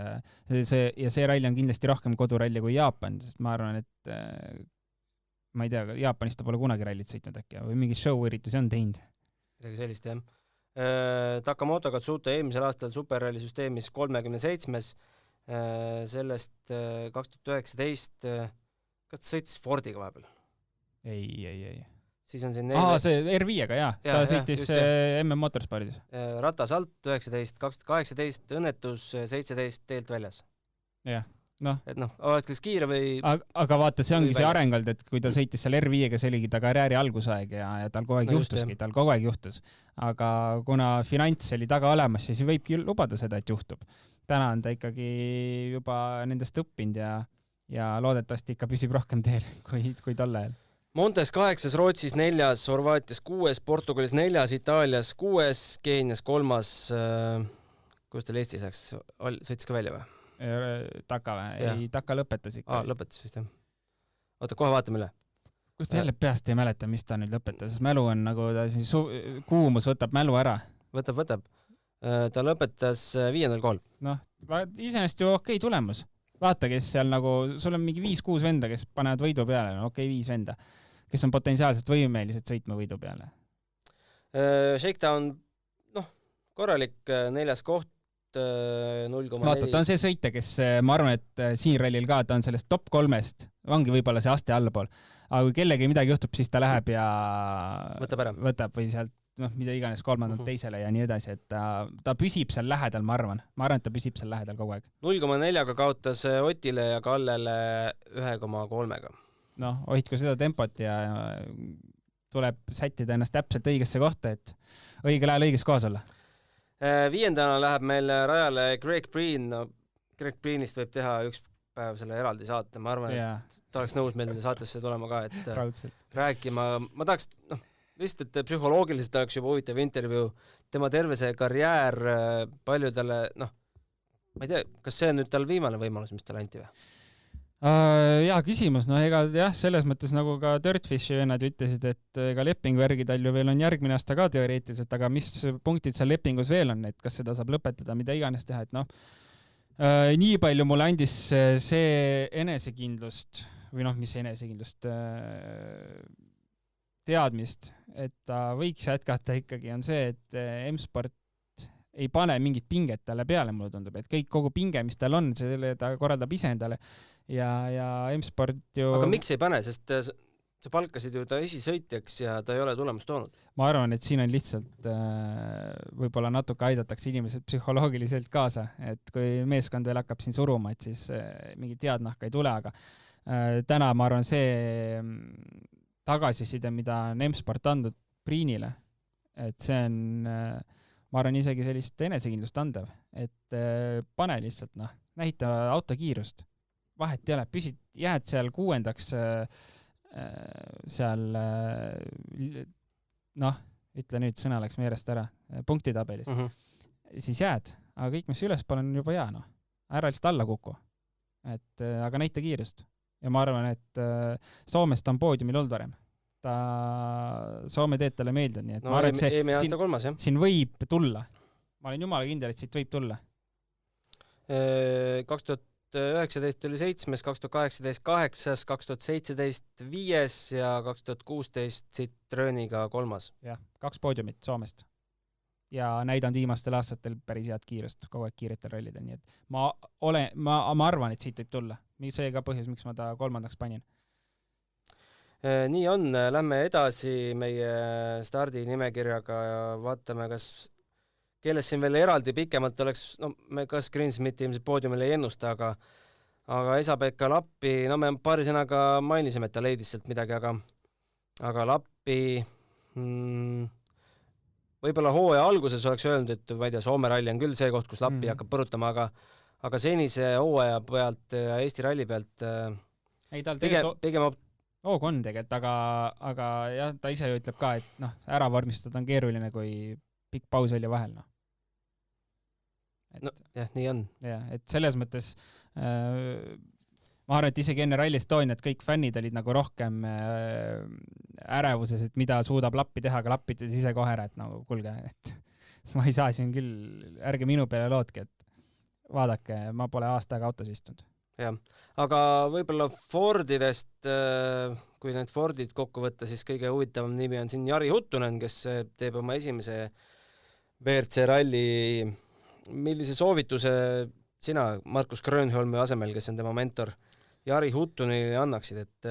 C: see ralli on kindlasti rohkem koduralli kui Jaapan, sest ma arvan, et ma ei tea, Jaapanis ta pole kunagi rallit sõitnud äkki, või mingi show-üritusi on teinud.
B: Midagi sellist, jah. Takamoto Katsuta eelmisel aastal superralli süsteemis 37, sellest 2019, kas ta sõitis Fordiga vahepeal?
C: Ei.
B: Siis on siin
C: see R5-ga, ta sõitis MM Motorspordis.
B: Ratas alt 19, 2018 õnnetus, 17 teelt väljas.
C: Jah.
B: Et oleks kiire või...
C: Aga vaata, see ongi see arengald, et kui ta sõitis seal R5-ga, see oligi ta karjääri algusaeg ja tal kogu aeg juhtus. Aga kuna finants oli taga olemas, siis võibki lubada seda, et juhtub. Täna on ta ikkagi juba nendest õppinud ja loodetavasti ikka püsib rohkem teel kui tol ajal.
B: Montes 8, Rootsis 4, Horvaatias 6, Portugalis 4, Itaalias 6, Keenias 3. Kus teil Eestis läks? Sõitis ka välja või?
C: Taka või? Ei, Taka lõpetas ikka.
B: Lõpetas vist, jah. Oota, kohe vaatame üle.
C: Kus ta jälle peast ei mäleta, mis ta nüüd lõpetas? Mälu on nagu, kuumus võtab mälu ära.
B: Võtab. Ta lõpetas 5. kohal.
C: Iseenesest ju okei tulemus. Vaata, kes seal nagu, sul on mingi 5-6 venda, kes panevad võidu peale, 5 venda, kes on potentsiaalselt võimelised sõitma võidu peale.
B: Shakedown, korralik 4. koht, 0,4.
C: Vaata, ta on see sõitja, kes ma arvan, et siin rallil ka, ta on sellest top 3-st, ongi võib-olla see aste allapool, aga kui kellegi midagi juhtub, siis ta läheb ja võtab või sealt, mida iganes 3. teisele ja nii edasi, et ta püsib seal lähedal, ma arvan, et ta püsib seal lähedal kogu aeg.
B: 0,4-ga kaotas Otile ja Kallele 1,3-ga.
C: Hoidku seda tempot ja tuleb sättida ennast täpselt õigesse kohta, et õigel ajal õiges kohas olla.
B: 5. läheb meil rajale Greg Breen. Greg Breenist võib teha üks päev selle eraldi saate. Ma arvan, et ta oleks nõus meil saatesse tulema ka, et rääkima. Ma tahaks, lihtsalt, et psühholoogiliselt oleks juba huvitav intervjuu, tema terve see karjäär paljudele, ma ei tea, kas see on nüüd tal viimane võimalus, mis talle anti või?
C: Hea küsimus, ega jah, selles mõttes nagu ka Dirtfishi vennad ütlesid, et ega lepinguvärgi tal ju veel on järgmine aasta ka teoreetiliselt, aga mis punktid seal lepingus veel on, et kas seda saab lõpetada, mida iganes teha, et nii palju mulle andis see enesekindlust või mis enesekindlust teadmist, et ta võiks jätkata ikkagi on see, et M-Sport ei pane mingit pinget talle peale, mulle tundub, et kogu pinge, mis tal on, selle ta korraldab ise endale ja M-Sport ju... Aga
B: miks ei pane, sest sa palkasid ju ta esisõitjaks ja ta ei ole tulemust toonud?
C: Ma arvan, et siin on lihtsalt võib-olla natuke aidatakse inimesed psühholoogiliselt kaasa, et kui meeskond veel hakkab siin suruma, et siis mingit head nahka ei tule, aga täna ma arvan see tagasiside, mida on M-Sport andnud Priinile, et see on, ma arvan, isegi sellist enesekindlust andev, et pane lihtsalt, näita auto kiirust, vahet ei ole, jääd seal 6. seal, ütle nüüd, sõna läks meelest ära, punktitabelis, siis jääd, aga kõik, mis ülespool on juba hea, ära lihtsalt alla kuku, aga näita kiirust. Ja ma arvan, et Soomest on poodiumil olnud varem. Soome teed talle meeldib, nii et ma arvan, et siin võib tulla. Ma olen jumala kindel, et siit võib tulla.
B: 2019 oli 7, 2018 8, 2017 5 ja 2016 Citroeniga 3.
C: Jah, 2 poodiumit Soomest. Ja näidanud viimastel aastatel päris head kiirust, kogu aeg kiiretel rallidel, nii et ma arvan, et siit võib tulla. See ka põhjus, miks ma ta 3. panin.
B: Nii on, lähme edasi meie stardinimekirjaga ja vaatame, kelles siin veel eraldi pikemalt oleks, me kas Greensmiti ilmselt poodiumil ei ennusta, aga Esa-Pekka Lappi, me paari sõnaga mainisime, et ta leidis sealt midagi, aga Lappi võib-olla hooaja alguses oleks öelnud, et ma ei tea, Soome ralli on küll see koht, kus Lappi hakkab põrutama, aga senise hooaja pealt ja Eesti ralli pealt
C: ei, tal
B: pigem
C: hoog on tegelikult, aga jah, ta ise ju ütleb ka, et ära vormistada on keeruline, kui pikk paus oli vahel.
B: Jah, nii on.
C: Jah, et selles mõttes ma arvan, et isegi enne Rally Estoniat kõik fännid olid nagu rohkem ärevuses, et mida suudab Lappi teha, aga Lappi ütles ise kohe ära, et kuulge, et ma ei saa siin küll, ärge minu peale lootke, et vaadake, ma pole aasta aega autos istunud.
B: Jah, aga võib-olla Fordidest, kui need Fordid kokku võtta, siis kõige huvitavam nimi on siin Jari Huttunen, kes teeb oma esimese WRC ralli. Millise soovituse sina Markus Grönholmi asemel, kes on tema mentor, Jari Huttunile annaksid, et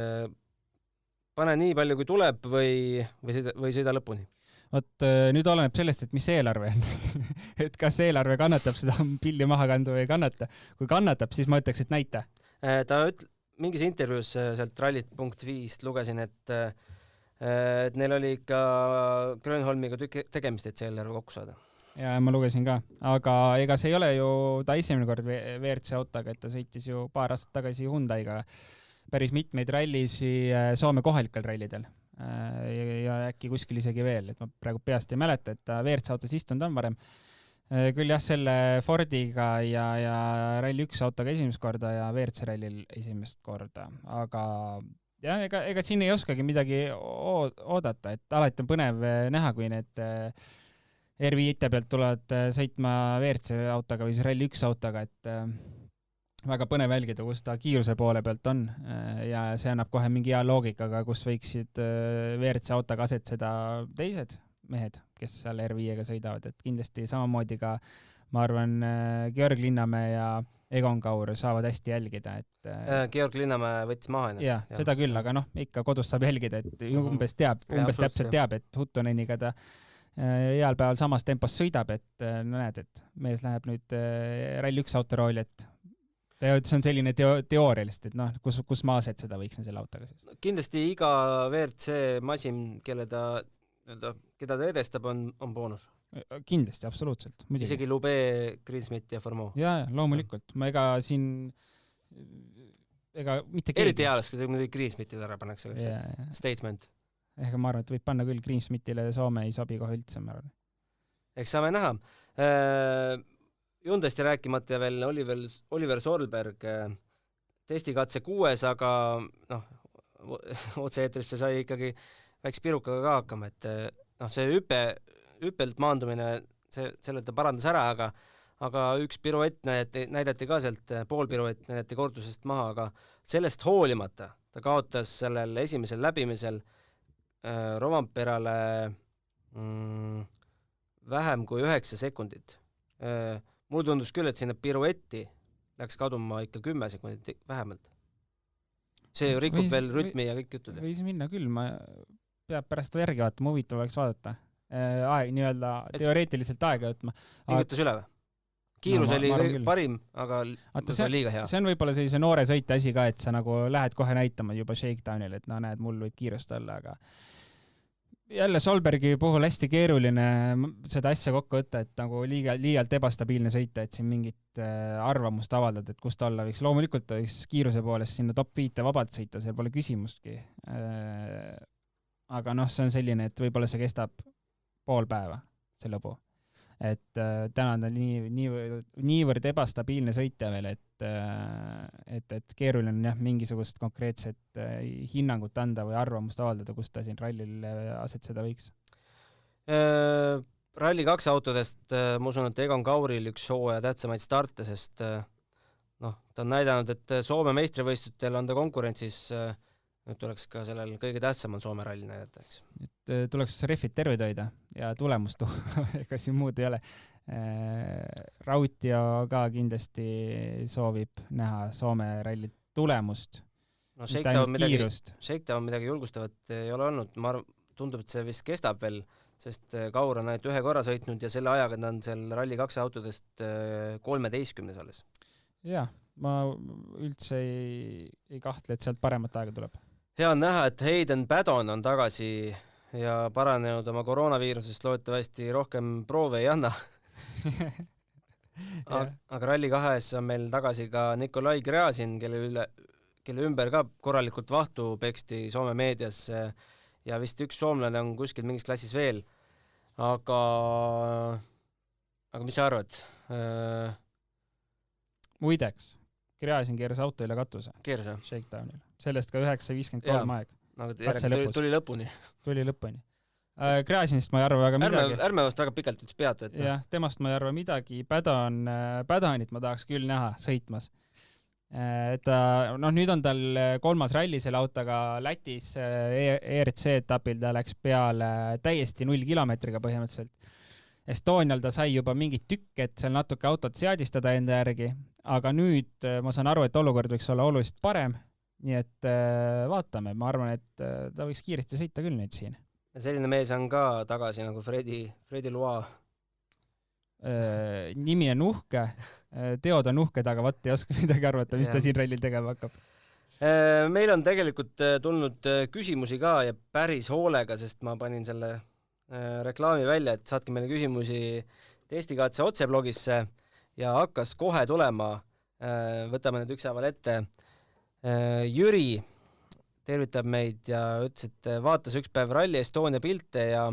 B: pane nii palju, kui tuleb või sõida lõpuni?
C: Nüüd oleneb sellest, et mis eelarve on. Et kas eelarve kannatab seda pilli maha kandu või ei kannata. Kui kannatab, siis ma ütleks, et näita.
B: Ta mingis intervjuus sealt rallit.5 lugesin, et neil oli ikka Grönholmiga tegemist, et see eelarve kokku saada.
C: Ja ma lugesin ka, aga ega see ei ole ju ta esimene kord WRC autoga, et ta sõitis ju paar aastat tagasi Hyundai'ga päris mitmeid rallisi Soome kohalikel rallidel ja äkki kuskil isegi veel, et ma praegu peast ei mäleta, et ta WRC autos istunud on varem. Küll jah, selle Fordiga ja Rally 1 autoga esimest korda ja WRC rallil esimest korda, aga jah, ega siin ei oskagi midagi oodata, et alati on põnev näha, kui need R5 pealt tulevad sõitma WRC autoga või siis Rally 1 autoga, et väga põnev jälgida, kus ta kiiruse poole pealt on ja see annab kohe mingi hea loogikaga, kus võiksid WRC autoga asetseda teised mehed, kes seal R5-ga sõidavad, et kindlasti samamoodi ka, ma arvan, Georg Linnamäe ja Egon Kaur saavad hästi jälgida, et
B: Georg Linnamäe võttis maha ennast.
C: Jah, seda küll, aga ikka kodus saab jälgida, et umbes täpselt teab, et Huttuneniga ta heal päeval samas tempos sõidab, et näed, et mees läheb nüüd Rally 1 autorooli, et see on selline teoorialist, et kus ma asetseda võiksin selle autoga siis.
B: Kindlasti iga WRC masin, keda ta edestab, on boonus.
C: Kindlasti, absoluutselt. Muidugi.
B: Isegi Lube, Greensmit ja Formeau.
C: Jaa, loomulikult. Ma ega siin mitte keegi.
B: Eriti hea oleks, kui Greensmitid ära paneks sellesse statement.
C: ehk ma arvan, et võib panna küll Greensmithile Soome ei sobi kohe üldse, ma arvan.
B: Eks saame näha. Hyundai'st rääkimata ja veel Oliver Solberg testikatse 6, aga otse-eetrisse sai ikkagi väikse pirukaga ka hakkama, et see hüppelt maandumine, selle ta parandas ära, aga üks piruett näidati ka sealt, pool piruett näidati kordusest maha, aga sellest hoolimata ta kaotas sellel esimesel läbimisel Rovanperale vähem kui 9 sekundit. Mul tundus küll, et sinna piruetti läks kaduma ikka 10 sekundit vähemalt. See rikub veel rütmi ja kõik jutud.
C: Võis minna küll, ma peab pärast järgi vaatama, huvitav oleks vaadata. Nii-öelda teoreetiliselt aega võtma.
B: Pingutas üle või? Kiirus oli parim, aga liiga hea.
C: See on võib-olla sellise noore sõite asi ka, et sa nagu lähed kohe näitama juba shakedownil, et näed, mul võib kiirust olla, aga jälle Solbergi puhul hästi keeruline seda asja kokku võtta, et nagu liialt ebastabiilne sõita, et siin mingit arvamust avaldada, et kus ta olla võiks. Loomulikult ta võiks kiiruse poolest sinna top 5 vabalt sõita, seal pole küsimustki. Aga see on selline, et võib-olla see kestab pool päeva, see lõbu. Et täna on ta niivõrd ebastabiilne sõitja veel, et keeruline on mingisugust konkreetset hinnangut anda või arvamust avaldada, kus ta siin rallil asetseda võiks.
B: Ralli 2 autodest ma usun, et Egon Kauril üks hooaja tähtsamaid starte, sest ta on näidanud, et Soome meistrivõistlustel on ta konkurentsis, nüüd tuleks ka sellel kõige tähtsamal Soome ralli näidata, eks.
C: Et tuleks refid terved hoida ja tulemust ega siin muud ei ole. Rautio ka kindlasti soovib näha Soome ralli tulemust.
B: Shakedown midagi julgustavat ei ole olnud. Tundub, et see vist kestab veel, sest Kaur on ühe korra sõitnud ja selle ajaga ta on seal ralli 2 autodest 13 alles.
C: Jah, ma üldse ei kahtle, et sealt paremat aega tuleb.
B: Hea on näha, et Hayden Paddon on tagasi ja paranenud oma koroonaviirusest, loodetavasti rohkem proove ei anna. Aga ralli 2 on meil tagasi ka Nikolai Gräzin, kelle ümber ka korralikult vahtu peksti Soome meedias ja vist üks soomlane on kuskil mingis klassis veel. Aga mis sa arvad?
C: Muideks, Gräzin keeras auto üle katuse.
B: Keeras, jah?
C: Shakedownil. Sellest ka 9.53 aeg.
B: Tuli lõpuni.
C: Tuli lõpuni. Gräzinist ma ei arva väga midagi.
B: Ärme vast väga pikalt peatu.
C: Jah, temast ma ei arva midagi. Padonit ma tahaks küll näha sõitmas. Nüüd on tal 3. ralli selle autoga Lätis ERC etapil, ta läks peale täiesti 0 kilomeetriga põhimõtteliselt. Estonial ta sai juba mingit tükk, et seal natuke autot seadistada enda järgi, aga nüüd ma saan aru, et olukord võiks olla oluliselt parem, nii et vaatame, ma arvan, et ta võiks kiiresti sõita küll nüüd siin.
B: Ja selline mees on ka tagasi nagu Fredi Loa.
C: Nimi on uhke, teod on uhked, aga vaat ei oska midagi arvata, mis ta siin rallil tegema hakkab.
B: Meil on tegelikult tulnud küsimusi ka ja päris hoolega, sest ma panin selle reklaami välja, et saatke meile küsimusi testikatse otseblogisse ja hakkas kohe tulema. Võtame need ükshaaval ette. Jüri tervitab meid ja ütles, et vaatas üks päev Rally Estonia pilte ja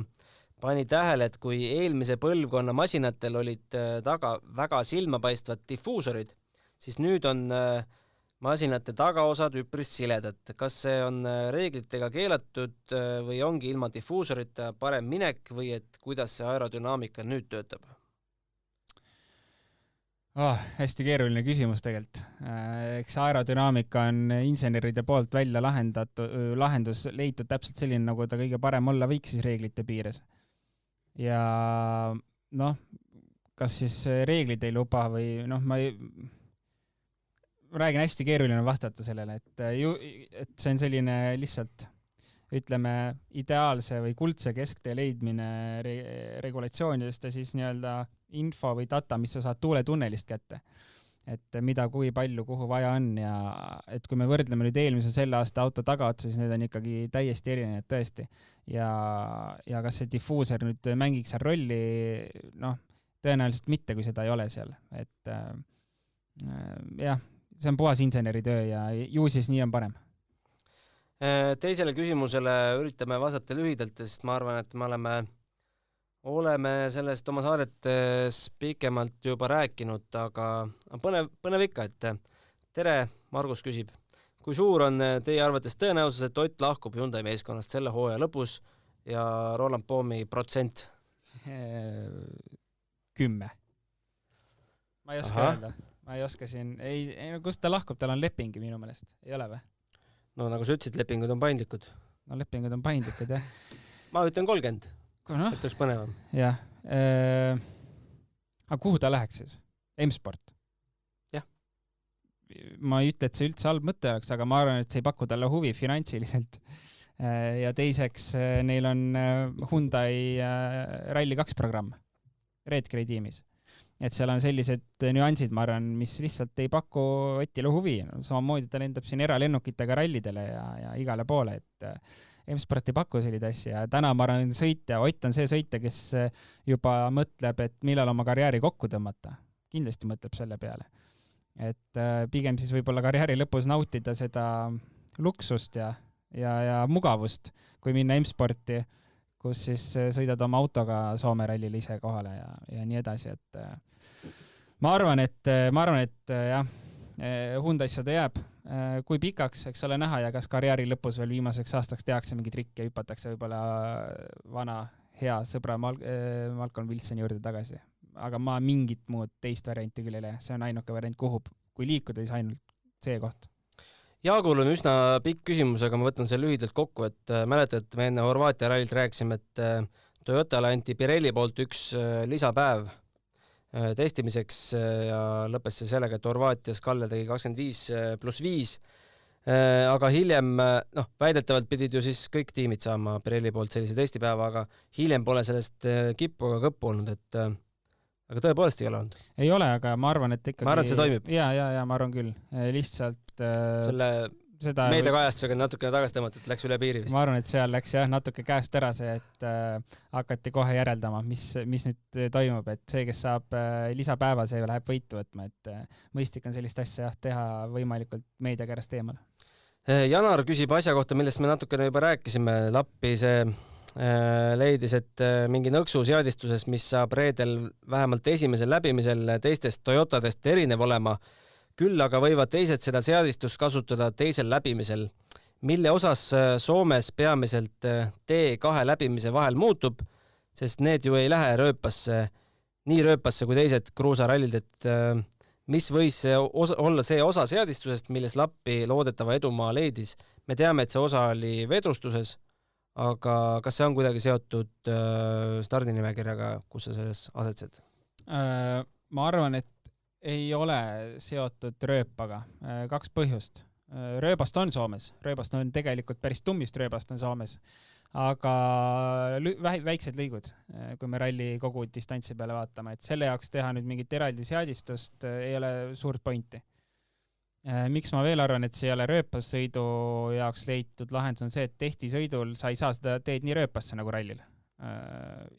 B: pani tähele, et kui eelmise põlvkonna masinatel olid taga väga silmapaistvad diffuusorid, siis nüüd on masinate tagaosad üpris siledad. Kas see on reeglitega keelatud või ongi ilma diffuusorita parem minek või et kuidas see aerodünaamika nüüd töötab?
C: Hästi keeruline küsimus tegelikult. Eks aerodünaamika on inseneride poolt välja lahendus leitud täpselt selline, nagu ta kõige parem olla võiks siis reeglite piires. Ja kas siis reeglid ei luba või ma räägin, hästi keeruline vastata sellele, et see on selline lihtsalt, ütleme, ideaalse või kuldse kesktee leidmine regulatsioonidest ja siis nii-öelda info või data, mis sa saad tuuletunnelist kätte. Et mida, kui palju, kuhu vaja on ja et kui me võrdleme nüüd eelmise selle aasta auto tagaotsa, siis need on ikkagi täiesti erinevad tõesti. Ja kas see diffuuser nüüd mängiks seal rolli, tõenäoliselt mitte, kui seda ei ole seal. Et jah, see on puhas inseneritöö ja ju siis nii on parem.
B: Teisele küsimusele üritame vastata lühidalt, sest ma arvan, et me oleme sellest oma saadetes pikemalt juba rääkinud, aga põnev ikka, et tere, Margus küsib. Kui suur on teie arvates tõenäosus, et Ott lahkub Hyundai meeskonnast selle hooaja lõpus ja Roland Poomi protsent?
C: 10. Ma ei oska öelda. Ma ei oska siin. Kust ta lahkub? Tal on lepingi minu meelest. Ei ole või?
B: No nagu sa ütlesid, lepingud on paindlikud.
C: No lepingud on paindlikud, jah.
B: Ma ütlen 30.
C: No?
B: Et oleks põnevam.
C: Jah. Aga kuhu ta läheks siis? M-Sport? Ma ei ütle, et see üldse halb mõte oleks, aga ma arvan, et see ei paku talle huvi finantsiliselt. Ja teiseks neil on Hyundai Rally 2 programm Redgrey tiimis. Et seal on sellised nüansid, ma arvan, mis lihtsalt ei paku Otile huvi. Samamoodi ta lendab siin eralennukitega rallidele ja igale poole, et M-Sport ei paku selliseid asja. Ja täna ma arvan sõitja, Ott on see sõitja, kes juba mõtleb, et millal oma karjääri kokku tõmmata. Kindlasti mõtleb selle peale. Et pigem siis võib-olla karjääri lõpus nautida seda luksust ja mugavust, kui minna M-Sporti, kus siis sõidad oma autoga Soome rallile ise kohale ja nii edasi. Et ma arvan, et jah, Hyundai'sse ta jääb. Kui pikaks, eks ole näha ja kas karjääri lõpus veel viimaseks aastaks tehakse mingi trikk ja hüpatakse võib-olla vana hea sõbra Malcolm Wilsoni juurde tagasi. Aga ma mingit muud teist varianti küll ei lähe. See on ainuke variant, kuhu, kui liikuda, siis ainult see koht.
B: Jaagul on üsna pikk küsimus, aga ma võtan selle lühidalt kokku, et mäletad, me enne Horvaatia rallilt rääkisime, et Toyotale anti Pirelli poolt üks lisapäev testimiseks ja lõppes see sellega, et Horvaatias Kalle tegi 25+5, aga hiljem, väidetavalt pidid ju siis kõik tiimid saama Pirelli poolt sellise testipäeva, aga hiljem pole sellest kippu ega kõppu olnud, et aga tõepoolest ei ole olnud?
C: Ei ole, aga ma arvan, et ikkagi...
B: Ma arvan, et see toimib.
C: Ja, ma arvan küll. Lihtsalt...
B: Selle meediakajastusega natuke tagasi tõmmata, et läks üle piiri vist.
C: Ma arvan, et seal läks natuke käest ära see, et hakati kohe järeldama, mis nüüd toimub, et see, kes saab lisapäeva, see läheb võitu võtma, et mõistlik on sellist asja teha võimalikult meediakärast eemal.
B: Janar küsib asja kohta, millest me natukene juba rääkisime. Lappi see leidis, et mingi nõksu seadistuses, mis saab reedel vähemalt esimesel läbimisel teistest Toyotadest erinev olema, küll aga võivad teised seda seadistust kasutada teisel läbimisel, mille osas Soomes peamiselt T2 läbimise vahel muutub, sest need ju ei lähe nii rööpasse kui teised kruusarallid, et mis võis olla see osa seadistusest, milles Lappi loodetava edumaa leidis. Me teame, et see osa oli vedrustuses, aga kas see on kuidagi seotud stardinimekirjaga, kus sa selles asetsed?
C: Ma arvan, et ei ole seotud rööpaga. 2 põhjust. Rööbast on Soomes. Rööbast on tegelikult päris tummist rööbast on Soomes. Aga väiksed lõigud, kui me ralli kogu distantsi peale vaatame, et selle jaoks teha nüüd mingit eraldi seadistust ei ole suurt pointi. Miks ma veel arvan, et see ei ole rööpassõidu jaoks leitud lahendus on see, et testisõidul sa ei saa seda teed nii rööpasse nagu rallil.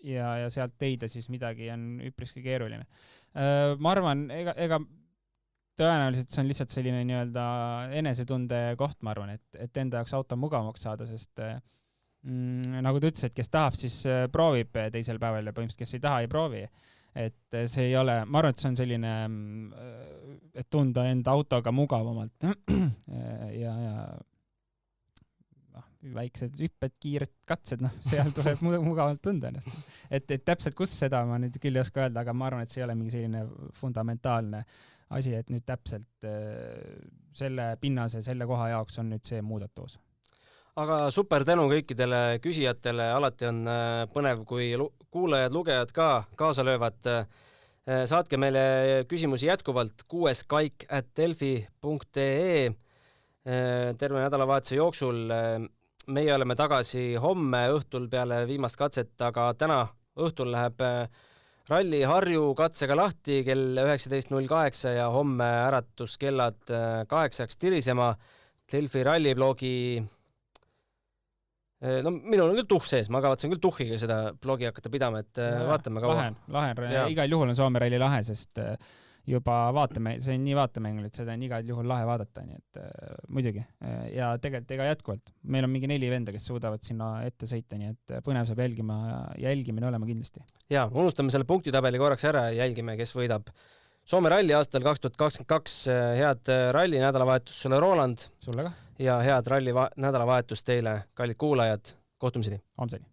C: Ja sealt teida siis midagi on üpriski keeruline. Ma arvan, ega tõenäoliselt see on lihtsalt selline nii-öelda enesetunde koht, ma arvan, et enda jaoks auto mugavamaks saada, sest nagu ta ütles, et kes tahab, siis proovib teisel päeval ja põhimõtteliselt, kes ei taha, ei proovi. Et see ei ole, ma arvan, et see on selline, et tunda enda autoga mugavamalt ja väiksed hüpped, kiired katsed, seal tuleb mugavalt tunda ennast. Et täpselt kus seda ma nüüd küll ei oska öelda, aga ma arvan, et see ei ole mingi selline fundamentaalne asi, et nüüd täpselt selle pinnase, selle koha jaoks on nüüd see muudatus.
B: Aga super tänu kõikidele küsijatele, alati on põnev, kui kuulajad, lugejad ka kaasa löövad. Saatke meile küsimusi jätkuvalt 6kaik@delfi.ee terve nädalavahetuse jooksul. Meie oleme tagasi homme õhtul peale viimast katset, aga täna õhtul läheb ralli Harju katsega lahti kell 19.08 ja homme äratuskellad 8 tirisema. Delfi ralliblogi minul on küll tuhh sees, ma kavatsen küll tuhhiga seda blogi hakata pidama, et vaatame kaua.
C: Lahen. Igal juhul on Soome ralli lahe, sest juba vaatame, see on nii vaatemängul, et seda on igal juhul lahe vaadata, nii et muidugi. Ja tegelikult ega jätkuvalt. Meil on mingi 4 venda, kes suudavad sinna ette sõita, nii et põnev saab jälgimine olema kindlasti.
B: Ja, unustame selle punktitabeli korraks ära ja jälgime, kes võidab Soome ralli aastal 2022. Head ralli nädalavahetus sulle, Roland.
C: Sulle ka.
B: Ja head ralli nädalavahetus teile, kallid kuulajad. Kohtumiseni.
C: Homseni.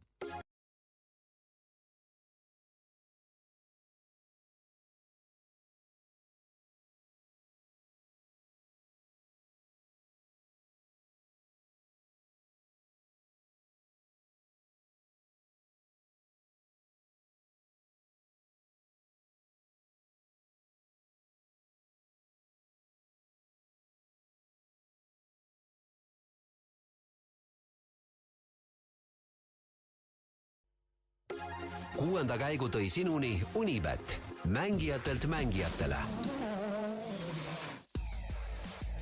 A: Kuuenda käigu tõi sinuni Unibet, mängijatelt mängijatele.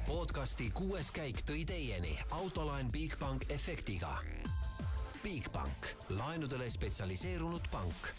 A: Podcasti 6. käik tõi teieni Autoline Bigbank efektiga. Bigbank, laenudele spetsialiseerunud pank.